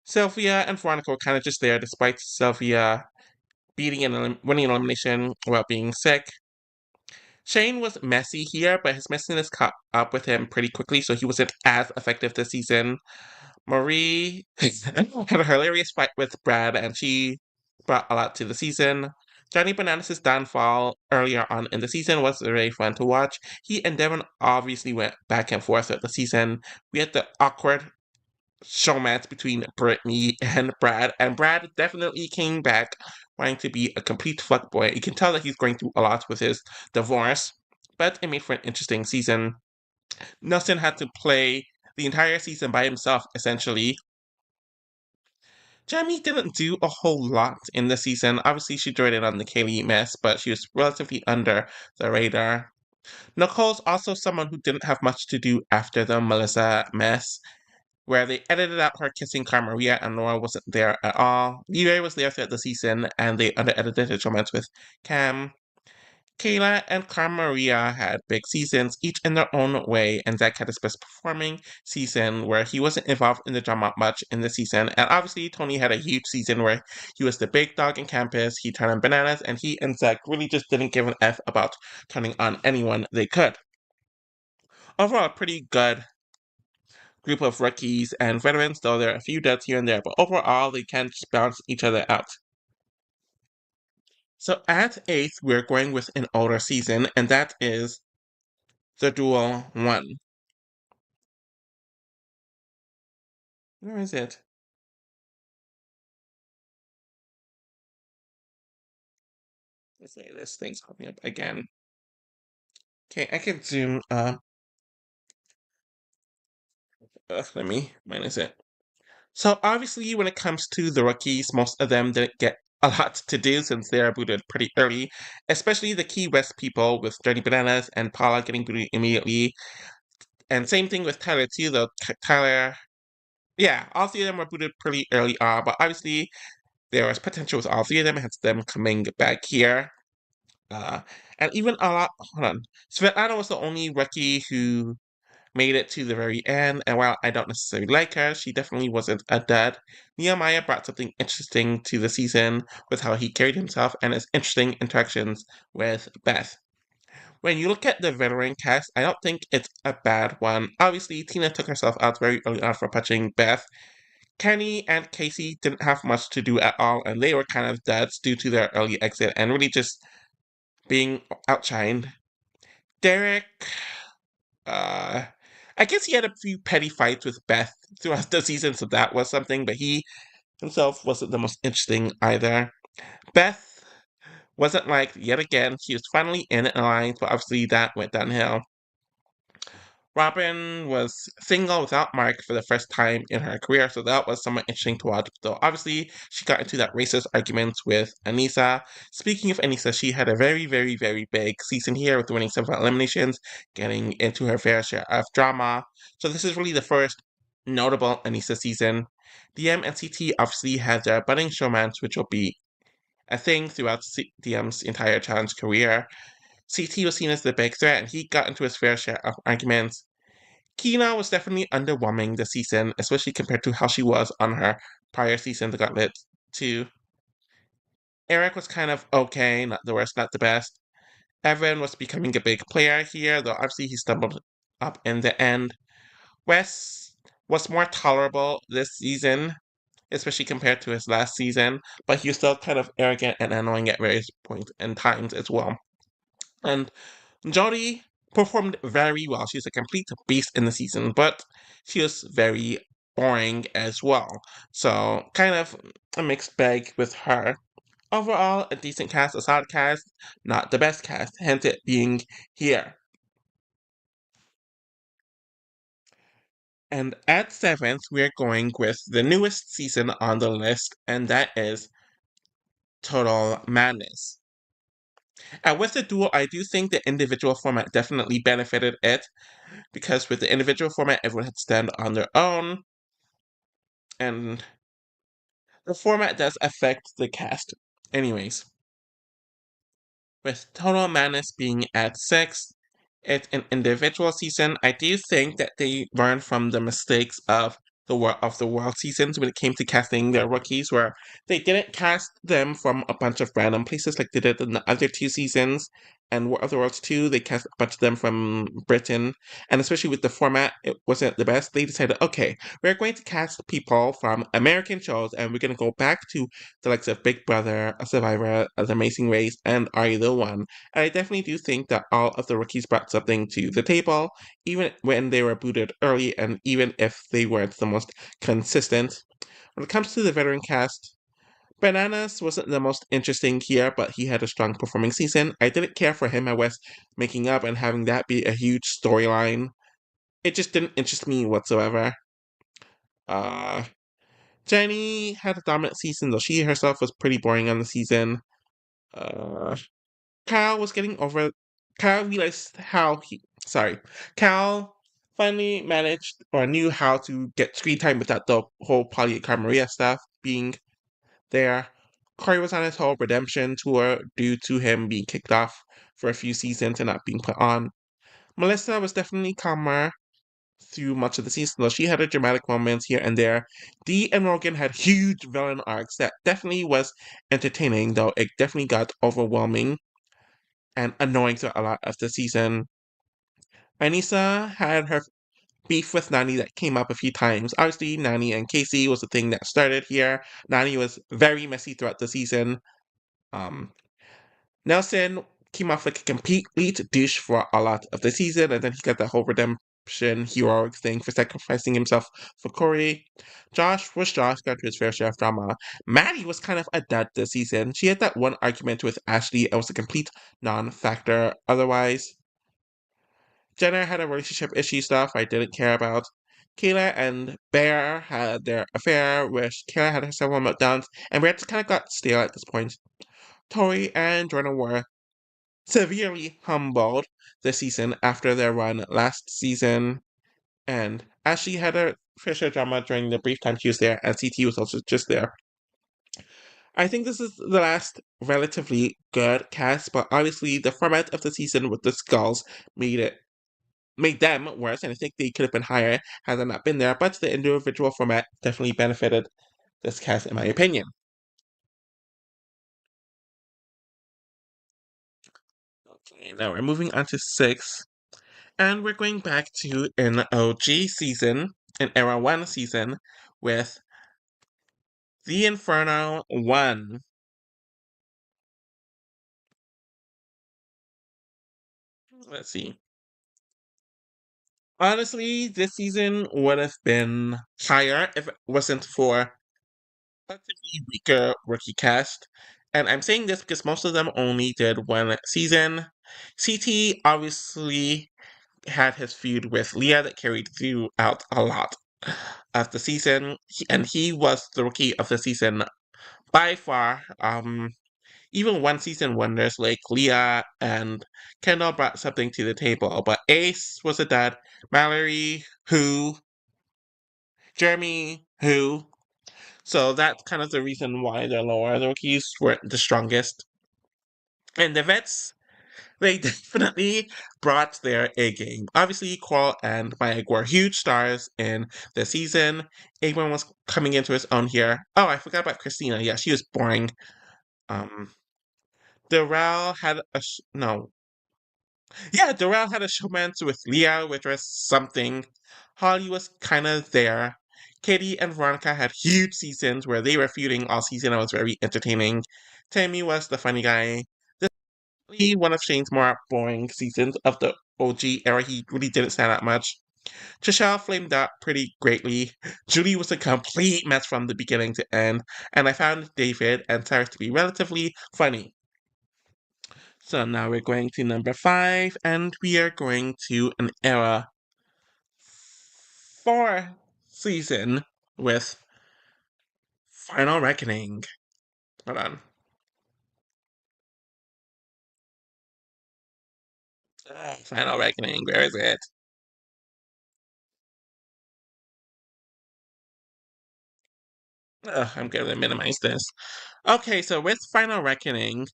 Sylvia and Veronica were kind of just there, despite Sylvia beating and winning an elimination while being sick. Shane was messy here, but his messiness caught up with him pretty quickly, so he wasn't as effective this season. Marie had a hilarious fight with Brad, and she brought a lot to the season. Johnny Bananas' downfall earlier on in the season was very fun to watch. He and Devon obviously went back and forth throughout the season. We had the awkward showmance between Brittany and Brad definitely came back wanting to be a complete fuckboy. You can tell that he's going through a lot with his divorce, but it made for an interesting season. Nelson had to play the entire season by himself, essentially. Jamie didn't do a whole lot in the season. Obviously, she joined in on the Kaylee mess, but she was relatively under the radar. Nicole's also someone who didn't have much to do after the Melissa mess, where they edited out her kissing Carmaria and Laura wasn't there at all. Leroy was there throughout the season, and they under-edited his romance with Cam. Kayla and Maria had big seasons, each in their own way, and Zach had his best performing season where he wasn't involved in the drama much in the season. And obviously, Tony had a huge season where he was the big dog in campus, he turned on bananas, and he and Zach really just didn't give an F about turning on anyone they could. Overall, a pretty good group of rookies and veterans, though there are a few duds here and there, but overall, they can just balance each other out. So at eighth, we're going with an older season, and that is the Duel 1. Where is it? Okay, this thing's popping up again. Okay, I can zoom. Let me minus it. So obviously, when it comes to the rookies, most of them didn't get a lot to do since they are booted pretty early, especially the Key West people with Dirty Bananas and Paula getting booted immediately. And same thing with Tyler too, though Tyler, yeah, all three of them were booted pretty early on, but obviously there was potential with all three of them, hence them coming back here. Uh, and even a lot, hold on, Svetlana was the only rookie who made it to the very end, and while I don't necessarily like her, she definitely wasn't a dud. Nehemiah brought something interesting to the season with how he carried himself and his interesting interactions with Beth. When you look at the veteran cast, I don't think it's a bad one. Obviously, Tina took herself out very early on for punching Beth. Kenny and Casey didn't have much to do at all, and they were kind of duds due to their early exit and really just being outshined. Derek, uh, I guess he had a few petty fights with Beth throughout the season, so that was something, but he himself wasn't the most interesting either. Beth wasn't liked yet again. She was finally in an alliance, but obviously that went downhill. Robin was single without Mark for the first time in her career, so that was somewhat interesting to watch. Though obviously she got into that racist argument with Anissa. Speaking of Anissa, she had a very, very, very big season here with winning several eliminations, getting into her fair share of drama. So this is really the first notable Anissa season. DM and CT obviously had their budding showmance, which will be a thing throughout DM's entire challenge career. CT was seen as the big threat, and he got into his fair share of arguments. Kina was definitely underwhelming this season, especially compared to how she was on her prior season, The Gauntlet 2. Eric was kind of okay, not the worst, not the best. Evan was becoming a big player here, though obviously he stumbled up in the end. Wes was more tolerable this season, especially compared to his last season, but he was still kind of arrogant and annoying at various points and times as well. And Jodie performed very well. She's a complete beast in the season, but she was very boring as well. So, kind of a mixed bag with her. Overall, a decent cast, a solid cast, not the best cast, hence it being here. And at seventh, we're going with the newest season on the list, and that is Total Madness. And with the duel, I do think the individual format definitely benefited it because with the individual format, everyone had to stand on their own, and the format does affect the cast. Anyways, with Total Madness being at 6, it's an individual season. I do think that they learned from the mistakes of the world seasons when it came to casting their rookies, where they didn't cast them from a bunch of random places like they did in the other two seasons. And War of the Worlds 2, they cast a bunch of them from Britain. And especially with the format, it wasn't the best. They decided, okay, we're going to cast people from American shows and we're going to go back to the likes of Big Brother, Survivor, The Amazing Race, and Are You the One? And I definitely do think that all of the rookies brought something to the table, even when they were booted early and even if they weren't the most consistent. When it comes to the veteran cast, Bananas wasn't the most interesting here, but he had a strong performing season. I didn't care for him and Wes making up and having that be a huge storyline. It just didn't interest me whatsoever. Uh, Jenny had a dominant season, though she herself was pretty boring on the season. Uh, Kyle was getting over. Kyle realized how he. Sorry. Kyle finally managed or knew how to get screen time without the whole Polly Maria stuff being there. Corey was on his whole redemption tour due to him being kicked off for a few seasons and not being put on. Melissa was definitely calmer through much of the season, though she had her dramatic moments here and there. Dee and Rogan had huge villain arcs that definitely was entertaining, though it definitely got overwhelming and annoying throughout a lot of the season. Anissa had her beef with Nani that came up a few times. Obviously, Nani and Casey was the thing that started here. Nani was very messy throughout the season. Um, Nelson came off like a complete douche for a lot of the season, and then he got that whole redemption heroic thing for sacrificing himself for Corey. Josh was Josh, got to his fair share of drama. Maddie was kind of a dud this season. She had that one argument with Ashley and was a complete non-factor otherwise. Jenna had a relationship issue stuff I didn't care about. Kayla and Bear had their affair, which Kayla had her several meltdowns, and Bear just kind of got stale at this point. Tori and Jordan were severely humbled this season after their run last season, and Ashley had a fair share of drama during the brief time she was there, and CT was also just there. I think this is the last relatively good cast, but obviously the format of the season with the skulls made them worse, and I think they could have been higher had they not been there, but the individual format definitely benefited this cast, in my opinion. Okay, now we're moving on to 6, and we're going back to an OG season, an Era 1 season, with The Inferno 1. Let's see. Honestly, this season would have been higher if it wasn't for relatively weaker rookie cast. And I'm saying this because most of them only did one season. CT obviously had his feud with Leah that carried throughout a lot of the season, and he was the rookie of the season by far. Even one season wonders like Leah and Kendall brought something to the table, but Ace was a dud. Mallory, who, Jeremy, who. So that's kind of the reason why they're lower. The rookies weren't the strongest. And the vets, they definitely brought their A game. Obviously, Qual and Mike were huge stars in the season. Abram was coming into his own here. Oh, I forgot about Christina. Yeah, she was boring. Um, Darrell had a no. Yeah, Darrell had a showmance with Leah, which was something. Holly was kind of there. Katie and Veronica had huge seasons where they were feuding all season. It was very entertaining. Tammy was the funny guy. This is really one of Shane's more boring seasons of the OG era. He really didn't stand out much. Trishelle flamed out pretty greatly. Julie was a complete mess from the beginning to end, and I found David and Cyrus to be relatively funny. So now we're going to number 5, and we are going to an era 4 season with Final Reckoning. Hold on. Final Reckoning, where is it? I'm going to minimize this. Okay, so with Final Reckoning,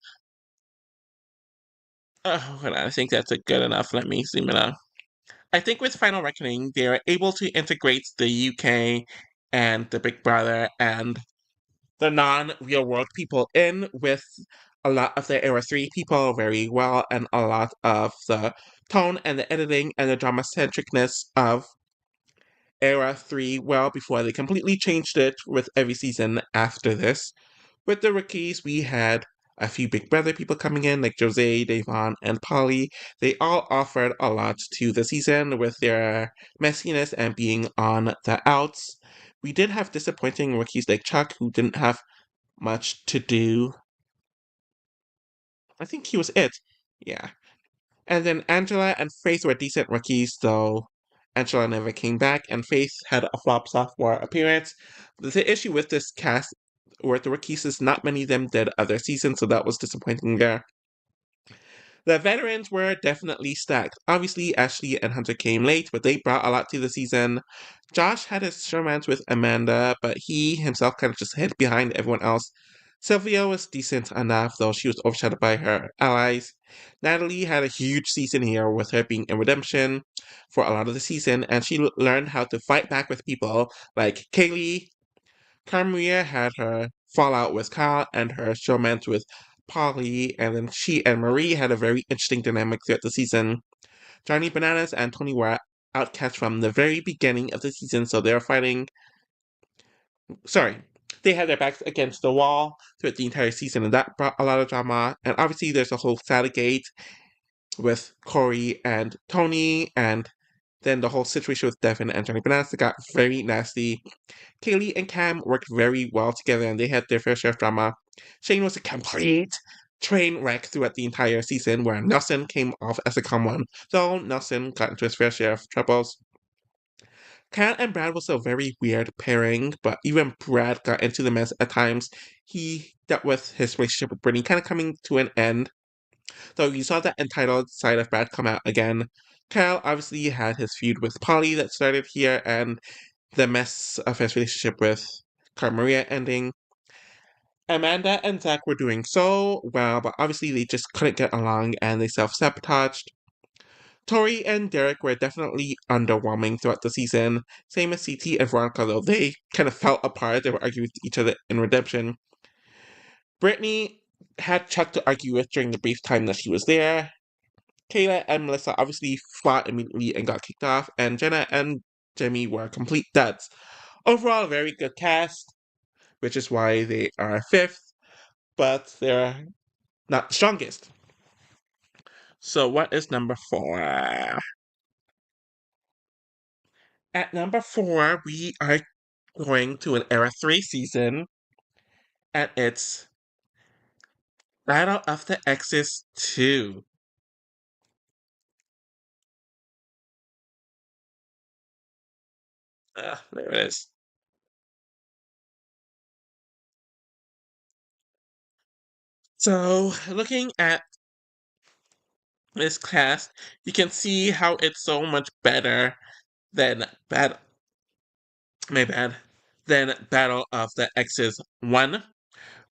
hold on, I think that's a good enough. Let me zoom it out. I think with Final Reckoning, they are able to integrate the UK and the Big Brother and the non-real world people in with a lot of the Era 3 people very well, and a lot of the tone and the editing and the drama centricness of Era 3 well before they completely changed it with every season after this. With the rookies, we had a few Big Brother people coming in, like Jose, Davon, and Polly. They all offered a lot to the season with their messiness and being on the outs. We did have disappointing rookies like Chuck, who didn't have much to do. I think he was it. Yeah. And then Angela and Faith were decent rookies, though Angela never came back, and Faith had a flop sophomore appearance. The issue with this cast with the rookies is not many of them did other seasons, so that was disappointing there. The veterans were definitely stacked. Obviously, Ashley and Hunter came late, but they brought a lot to the season. Josh had his romance with Amanda, but he himself kind of just hid behind everyone else. Sylvia was decent enough, though she was overshadowed by her allies. Natalie had a huge season here with her being in redemption for a lot of the season, and she learned how to fight back with people like Kaylee. Carmaria had her fallout with Kyle and her showmance with Polly, and then she and Marie had a very interesting dynamic throughout the season. Johnny Bananas and Tony were outcast from the very beginning of the season, so they were fighting. Sorry, they had their backs against the wall throughout the entire season, and that brought a lot of drama. And obviously, there's a whole Sattergate with Corey and Tony, and then the whole situation with Devin and Johnny Bananas that got very nasty. Kaylee and Cam worked very well together, and they had their fair share of drama. Shane was a complete train wreck throughout the entire season, where Nelson came off as a calm one, though Nelson got into his fair share of troubles. Kat and Brad was a very weird pairing, but even Brad got into the mess at times. He dealt with his relationship with Brittany kind of coming to an end, though you saw that entitled side of Brad come out again. Kyle obviously had his feud with Polly that started here, and the mess of his relationship with Maria ending. Amanda and Zach were doing so well, but obviously they just couldn't get along and they self sabotaged. Tori and Derek were definitely underwhelming throughout the season. Same as CT and Veronica, though they kind of fell apart. They were arguing with each other in Redemption. Brittany had Chuck to argue with during the brief time that she was there. Kayla and Melissa obviously fought immediately and got kicked off, and Jenna and Jimmy were complete duds. Overall, a very good cast, which is why they are fifth, but they're not the strongest. So, what is number 4? At number 4, we are going to an Era 3 season, and it's Battle of the Exes 2. There it is. So, looking at this cast, you can see how it's so much better than my bad, than Battle of the Exes 1,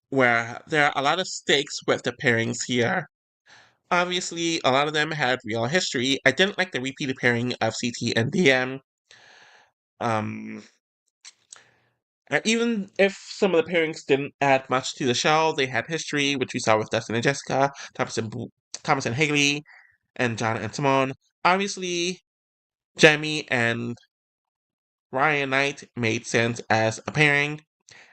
where there are a lot of stakes with the pairings here. Obviously, a lot of them had real history. I didn't like the repeated pairing of CT and DM. Um, and even if some of the pairings didn't add much to the show, they had history, which we saw with Dustin and Jessica, Thomas and Haley, and John and Simone. Obviously, Jamie and Ryan Knight made sense as a pairing.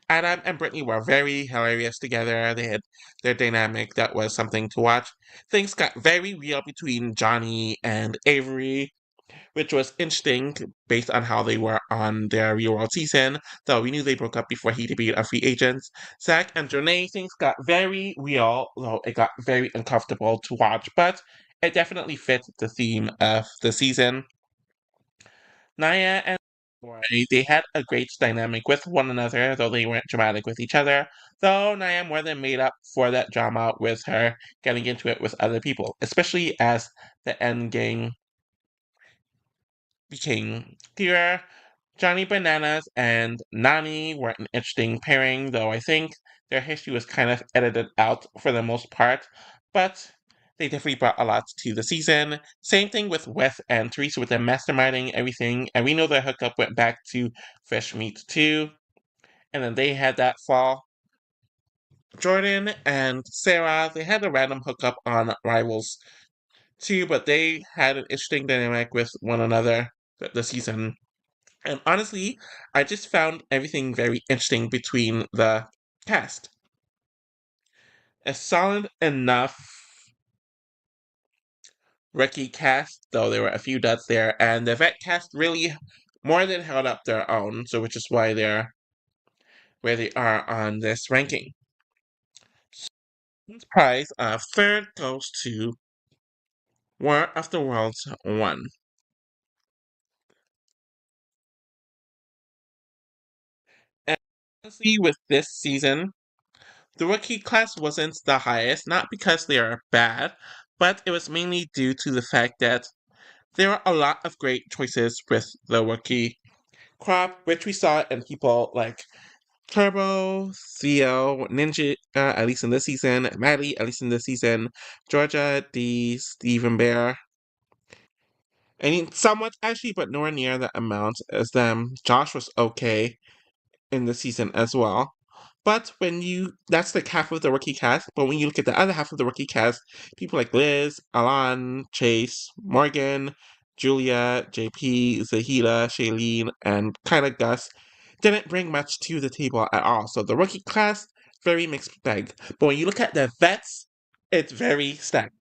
Adam and Brittany were very hilarious together. They had their dynamic that was something to watch. Things got very real between Johnny and Avery, which was interesting based on how they were on their real world season, though we knew they broke up before he debuted on Free Agents. Zach and Janae, things got very real, though it got very uncomfortable to watch, but it definitely fit the theme of the season. Naya and Roy, they had a great dynamic with one another, though they weren't dramatic with each other. Though Naya more than made up for that drama with her getting into it with other people, especially as the end game became clearer. Johnny Bananas and Nani were an interesting pairing, though I think their history was kind of edited out for the most part, but they definitely brought a lot to the season. Same thing with Wes and Teresa with them masterminding everything, and we know their hookup went back to Fresh Meat too, and then they had that fall. Jordan and Sarah, they had a random hookup on Rivals too, but they had an interesting dynamic with one another the season. And honestly, I just found everything very interesting between the cast. A solid enough rookie cast, though there were a few duds there, and the vet cast really more than held up their own, so which is why they're where they are on this ranking. This prize third goes to War of the Worlds 1. And honestly, with this season, the rookie class wasn't the highest, not because they are bad, but it was mainly due to the fact that there were a lot of great choices with the rookie crop, which we saw in people like Turbo, Theo, Ninja, at least in this season, Maddie, at least in this season, Georgia, D, Stephen Bear. I mean, somewhat actually, but nowhere near the amount as them. Josh was okay in the season as well. But that's like half of the rookie cast. But when you look at the other half of the rookie cast, people like Liz, Alan, Chase, Morgan, Julia, JP, Zahida, Shailene, and kind of Gus didn't bring much to the table at all. So the rookie class, very mixed bag. But when you look at the vets, it's very stacked.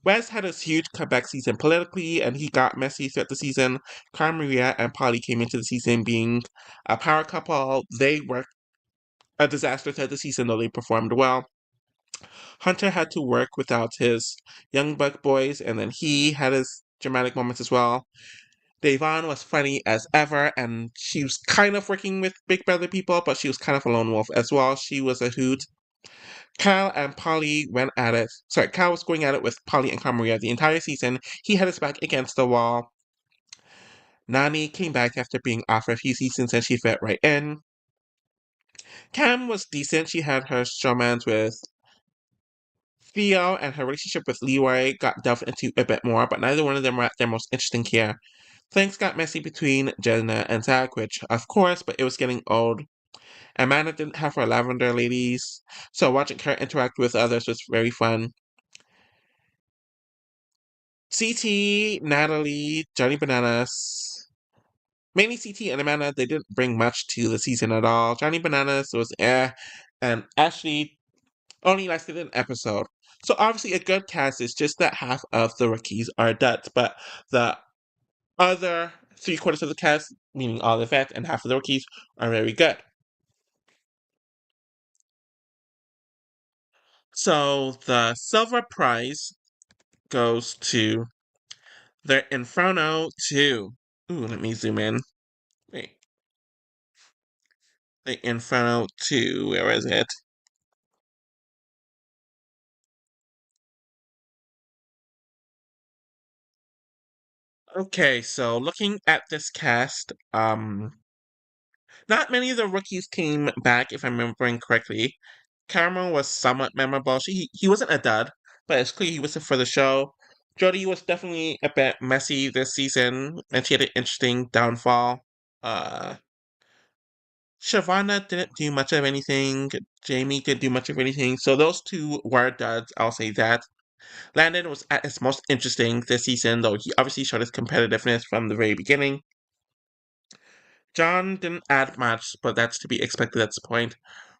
Wes had a huge comeback season politically, and he got messy throughout the season. Cara Maria and Polly came into the season being a power couple. They were a disaster throughout the season, though they performed well. Hunter had to work without his young buck boys, and then he had his dramatic moments as well. Devon was funny as ever, and she was kind of working with Big Brother people, but she was kind of a lone wolf as well. She was a hoot. Kyle and Polly went at it. Sorry, Kyle was going at it with Polly and Kamaria the entire season. He had his back against the wall. Nani came back after being off for a few seasons and she fit right in. Cam was decent. She had her showmans with Theo, and her relationship with Leroy got delved into a bit more, but neither one of them were at their most interesting here. Things got messy between Jenna and Zach, which, of course, but it was getting old. Amanda didn't have her lavender ladies, so watching her interact with others was very fun. CT, Natalie, Johnny Bananas, mainly CT and Amanda, they didn't bring much to the season at all. Johnny Bananas was and Ashley only lasted an episode. So obviously a good cast is just that half of the rookies are duds, but the other three-quarters of the cast, meaning all the vets and half of the rookies, are very good. So the silver prize goes to the Inferno 2. Ooh, let me zoom in. Wait. The Inferno 2, where is it? Okay, so looking at this cast, not many of the rookies came back, if I'm remembering correctly. Cameron was somewhat memorable. He wasn't a dud, but it's clear he was for the show. Jodie was definitely a bit messy this season, and she had an interesting downfall. Uh, Shavana didn't do much of anything. Jamie didn't do much of anything. So those two were duds, I'll say that. Landon was at his most interesting this season, though he obviously showed his competitiveness from the very beginning. John didn't add much, but that's to be expected at this point.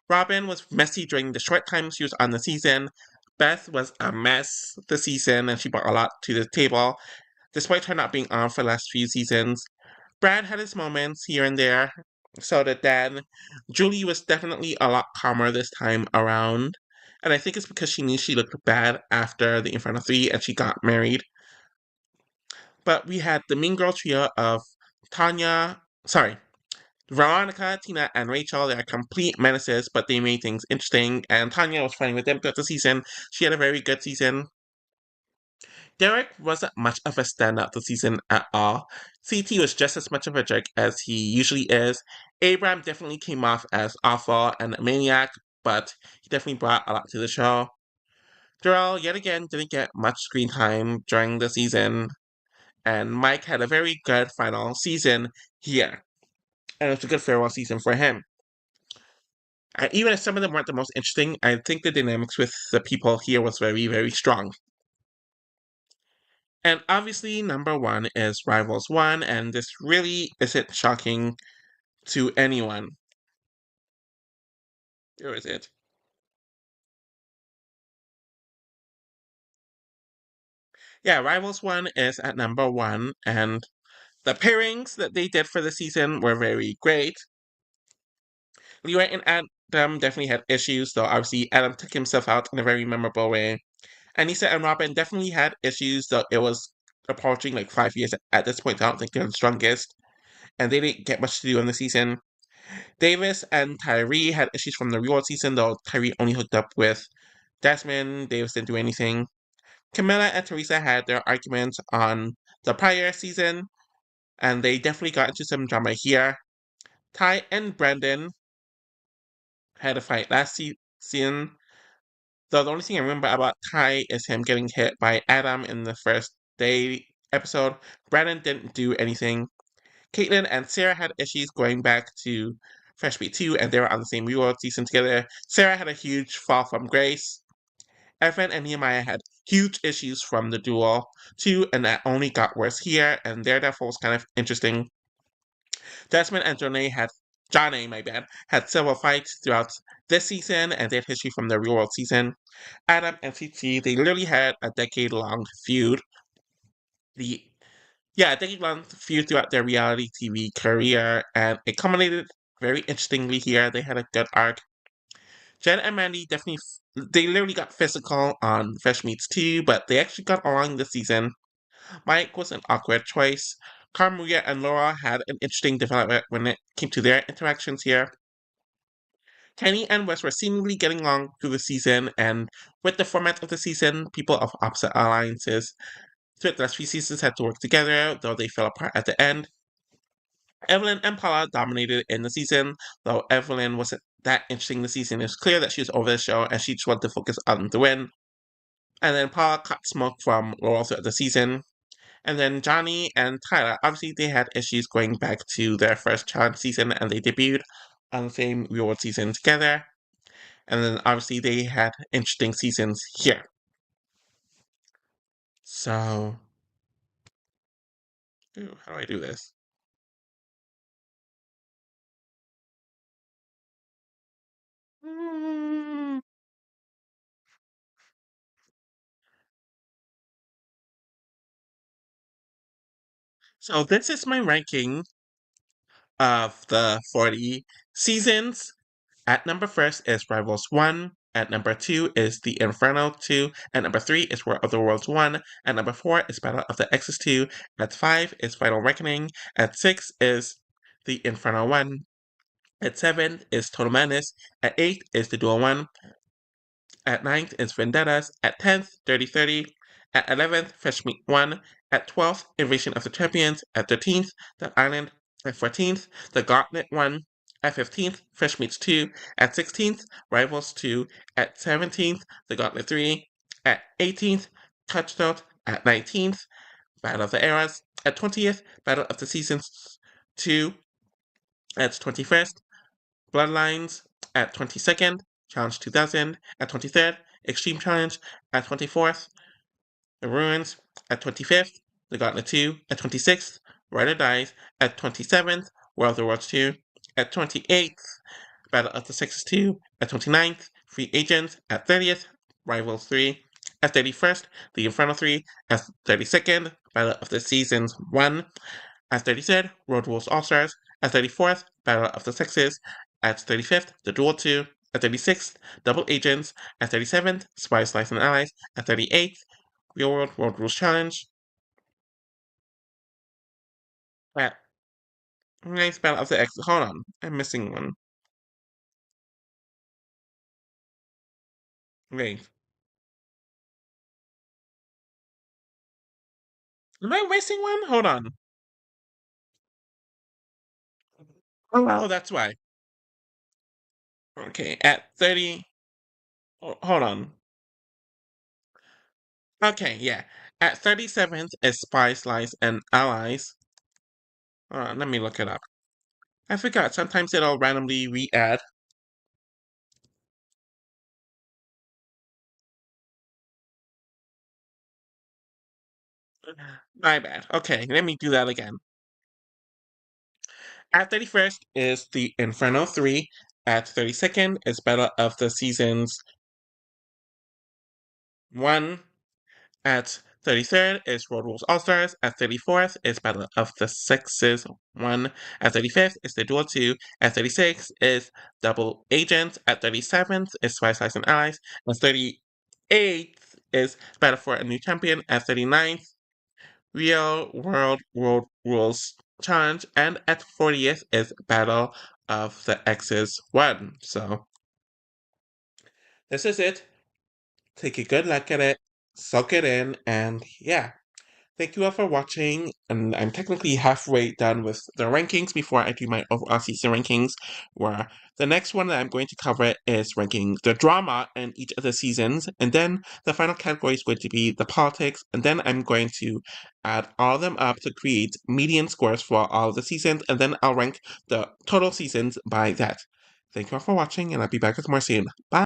Robin was messy during the short time she was on the season. Beth was a mess this season, and she brought a lot to the table, despite her not being on for the last few seasons. Brad had his moments here and there, so did Dan. Julie was definitely a lot calmer this time around, and I think it's because she knew she looked bad after the Inferno 3 and she got married. But we had the Mean Girl trio of Veronica, Tina, and Rachel. They are complete menaces, but they made things interesting, and Tanya was fighting with them throughout the season. She had a very good season. Derek wasn't much of a standout this season at all. CT was just as much of a jerk as he usually is. Abraham definitely came off as awful and a maniac, but he definitely brought a lot to the show. Darrell, yet again, didn't get much screen time during the season, and Mike had a very good final season here, and it was a good farewell season for him. And even if some of them weren't the most interesting, I think the dynamics with the people here was very, very strong. And obviously, number one is Rivals 1, and this really isn't shocking to anyone. Here is it. Yeah, Rivals 1 is at number one, and the pairings that they did for the season were very great. Leroy and Adam definitely had issues, though obviously Adam took himself out in a very memorable way. Anissa and Robin definitely had issues, though it was approaching like 5 years at this point. I don't think they're the strongest, and they didn't get much to do in the season. Davis and Tyree had issues from the real season, though Tyree only hooked up with Desmond. Davis didn't do anything. Camilla and Teresa had their arguments on the prior season, and they definitely got into some drama here. Ty and Brendan had a fight last season. So the only thing I remember about Kai is him getting hit by Adam in the first day episode. Brandon didn't do anything. Caitlyn and Sarah had issues going back to Fresh Meat 2, and they were on the same Reworld season together. Sarah had a huge fall from grace. Evan and Nehemiah had huge issues from the duel too, and that only got worse here, and their death was kind of interesting. Jasmine and Johnny, my bad, had several fights throughout this season, and they had history from the Real World season. Adam and CT, they literally had a decade-long feud. The a decade-long feud throughout their reality TV career, and it culminated very interestingly here. They had a good arc. Jen and Mandy definitely, they literally got physical on Fresh Meats 2, but they actually got along this season. Mike was an awkward choice. Carmuya and Laura had an interesting development when it came to their interactions here. Kenny and Wes were seemingly getting along through the season, and with the format of the season, people of opposite alliances throughout the last few seasons had to work together, though they fell apart at the end. Evelyn and Paula dominated in the season, though Evelyn wasn't that interesting this season. It was clear that she was over the show and she just wanted to focus on the win. And then Paula caught smoke from Laurel throughout the season. And then Johnny and Tyler, obviously they had issues going back to their first challenge season and they debuted on the same reward season together. And then obviously they had interesting seasons here. So, how do I do this? Mm. So this is my ranking of the 40 seasons. At number first is Rivals 1. At number 2 is The Inferno 2. At number 3 is War of the Worlds 1. At number 4 is Battle of the Exes 2. At 5 is Final Reckoning. At 6 is The Inferno 1. At 7 is Total Madness. At 8 is The Duel 1. At ninth is Vendettas. At 10th, Dirty 30. At 11th, Fresh Meat 1. At 12th, Invasion of the Champions. At 13th, The Island. At 14th, The Gauntlet 1. At 15th, Fresh Meats 2. At 16th, Rivals 2. At 17th, The Gauntlet 3. At 18th, Touchstone. At 19th, Battle of the Eras. At 20th, Battle of the Seasons 2. At 21st, Bloodlines. At 22nd, Challenge 2000. At 23rd, Extreme Challenge. At 24th, The Ruins. At 25th, The Gauntlet 2. At 26th, Rider Dies. At 27th, World of the Worlds 2. At 28th, Battle of the Sexes 2. At 29th, Free Agents. At 30th, Rivals 3. At 31st, The Inferno 3. At 32nd, Battle of the Seasons 1. At 33rd, Road Rules All Stars. At 34th, Battle of the Sexes. At 35th, The Duel 2. At 36th, Double Agents. At 37th, Spice, Life, and Allies. At 38th, Real World World Rules Challenge. At Nice Battle of the X. Hold on, I'm missing one. Wait. Am I missing one? Hold on. Oh, that's why. Okay, at 30. Hold on. Okay, yeah. At 37th is Spice, Lies, and Allies. Hold on, let me look it up. I forgot, sometimes it'll randomly re-add. My bad. Okay, let me do that again. At 31st is the Inferno 3. At 32nd is Battle of the Seasons 1. At 33rd is Road Rules All Stars. At 34th is Battle of the Sexes 1. At 35th is The Duel 2. At 36th is Double Agents. At 37th is Spice Lies and Allies. At 38th is Battle for a New Champion. At 39th, Real World World Rules Challenge. And at 40th is Battle of the Exes 1. So, this is it. Take a good look at it, soak it in, and yeah. Thank you all for watching, and I'm technically halfway done with the rankings before I do my overall season rankings, where the next one that I'm going to cover is ranking the drama in each of the seasons, and then the final category is going to be the politics, and then I'm going to add all of them up to create median scores for all of the seasons, and then I'll rank the total seasons by that. Thank you all for watching, and I'll be back with more soon. Bye!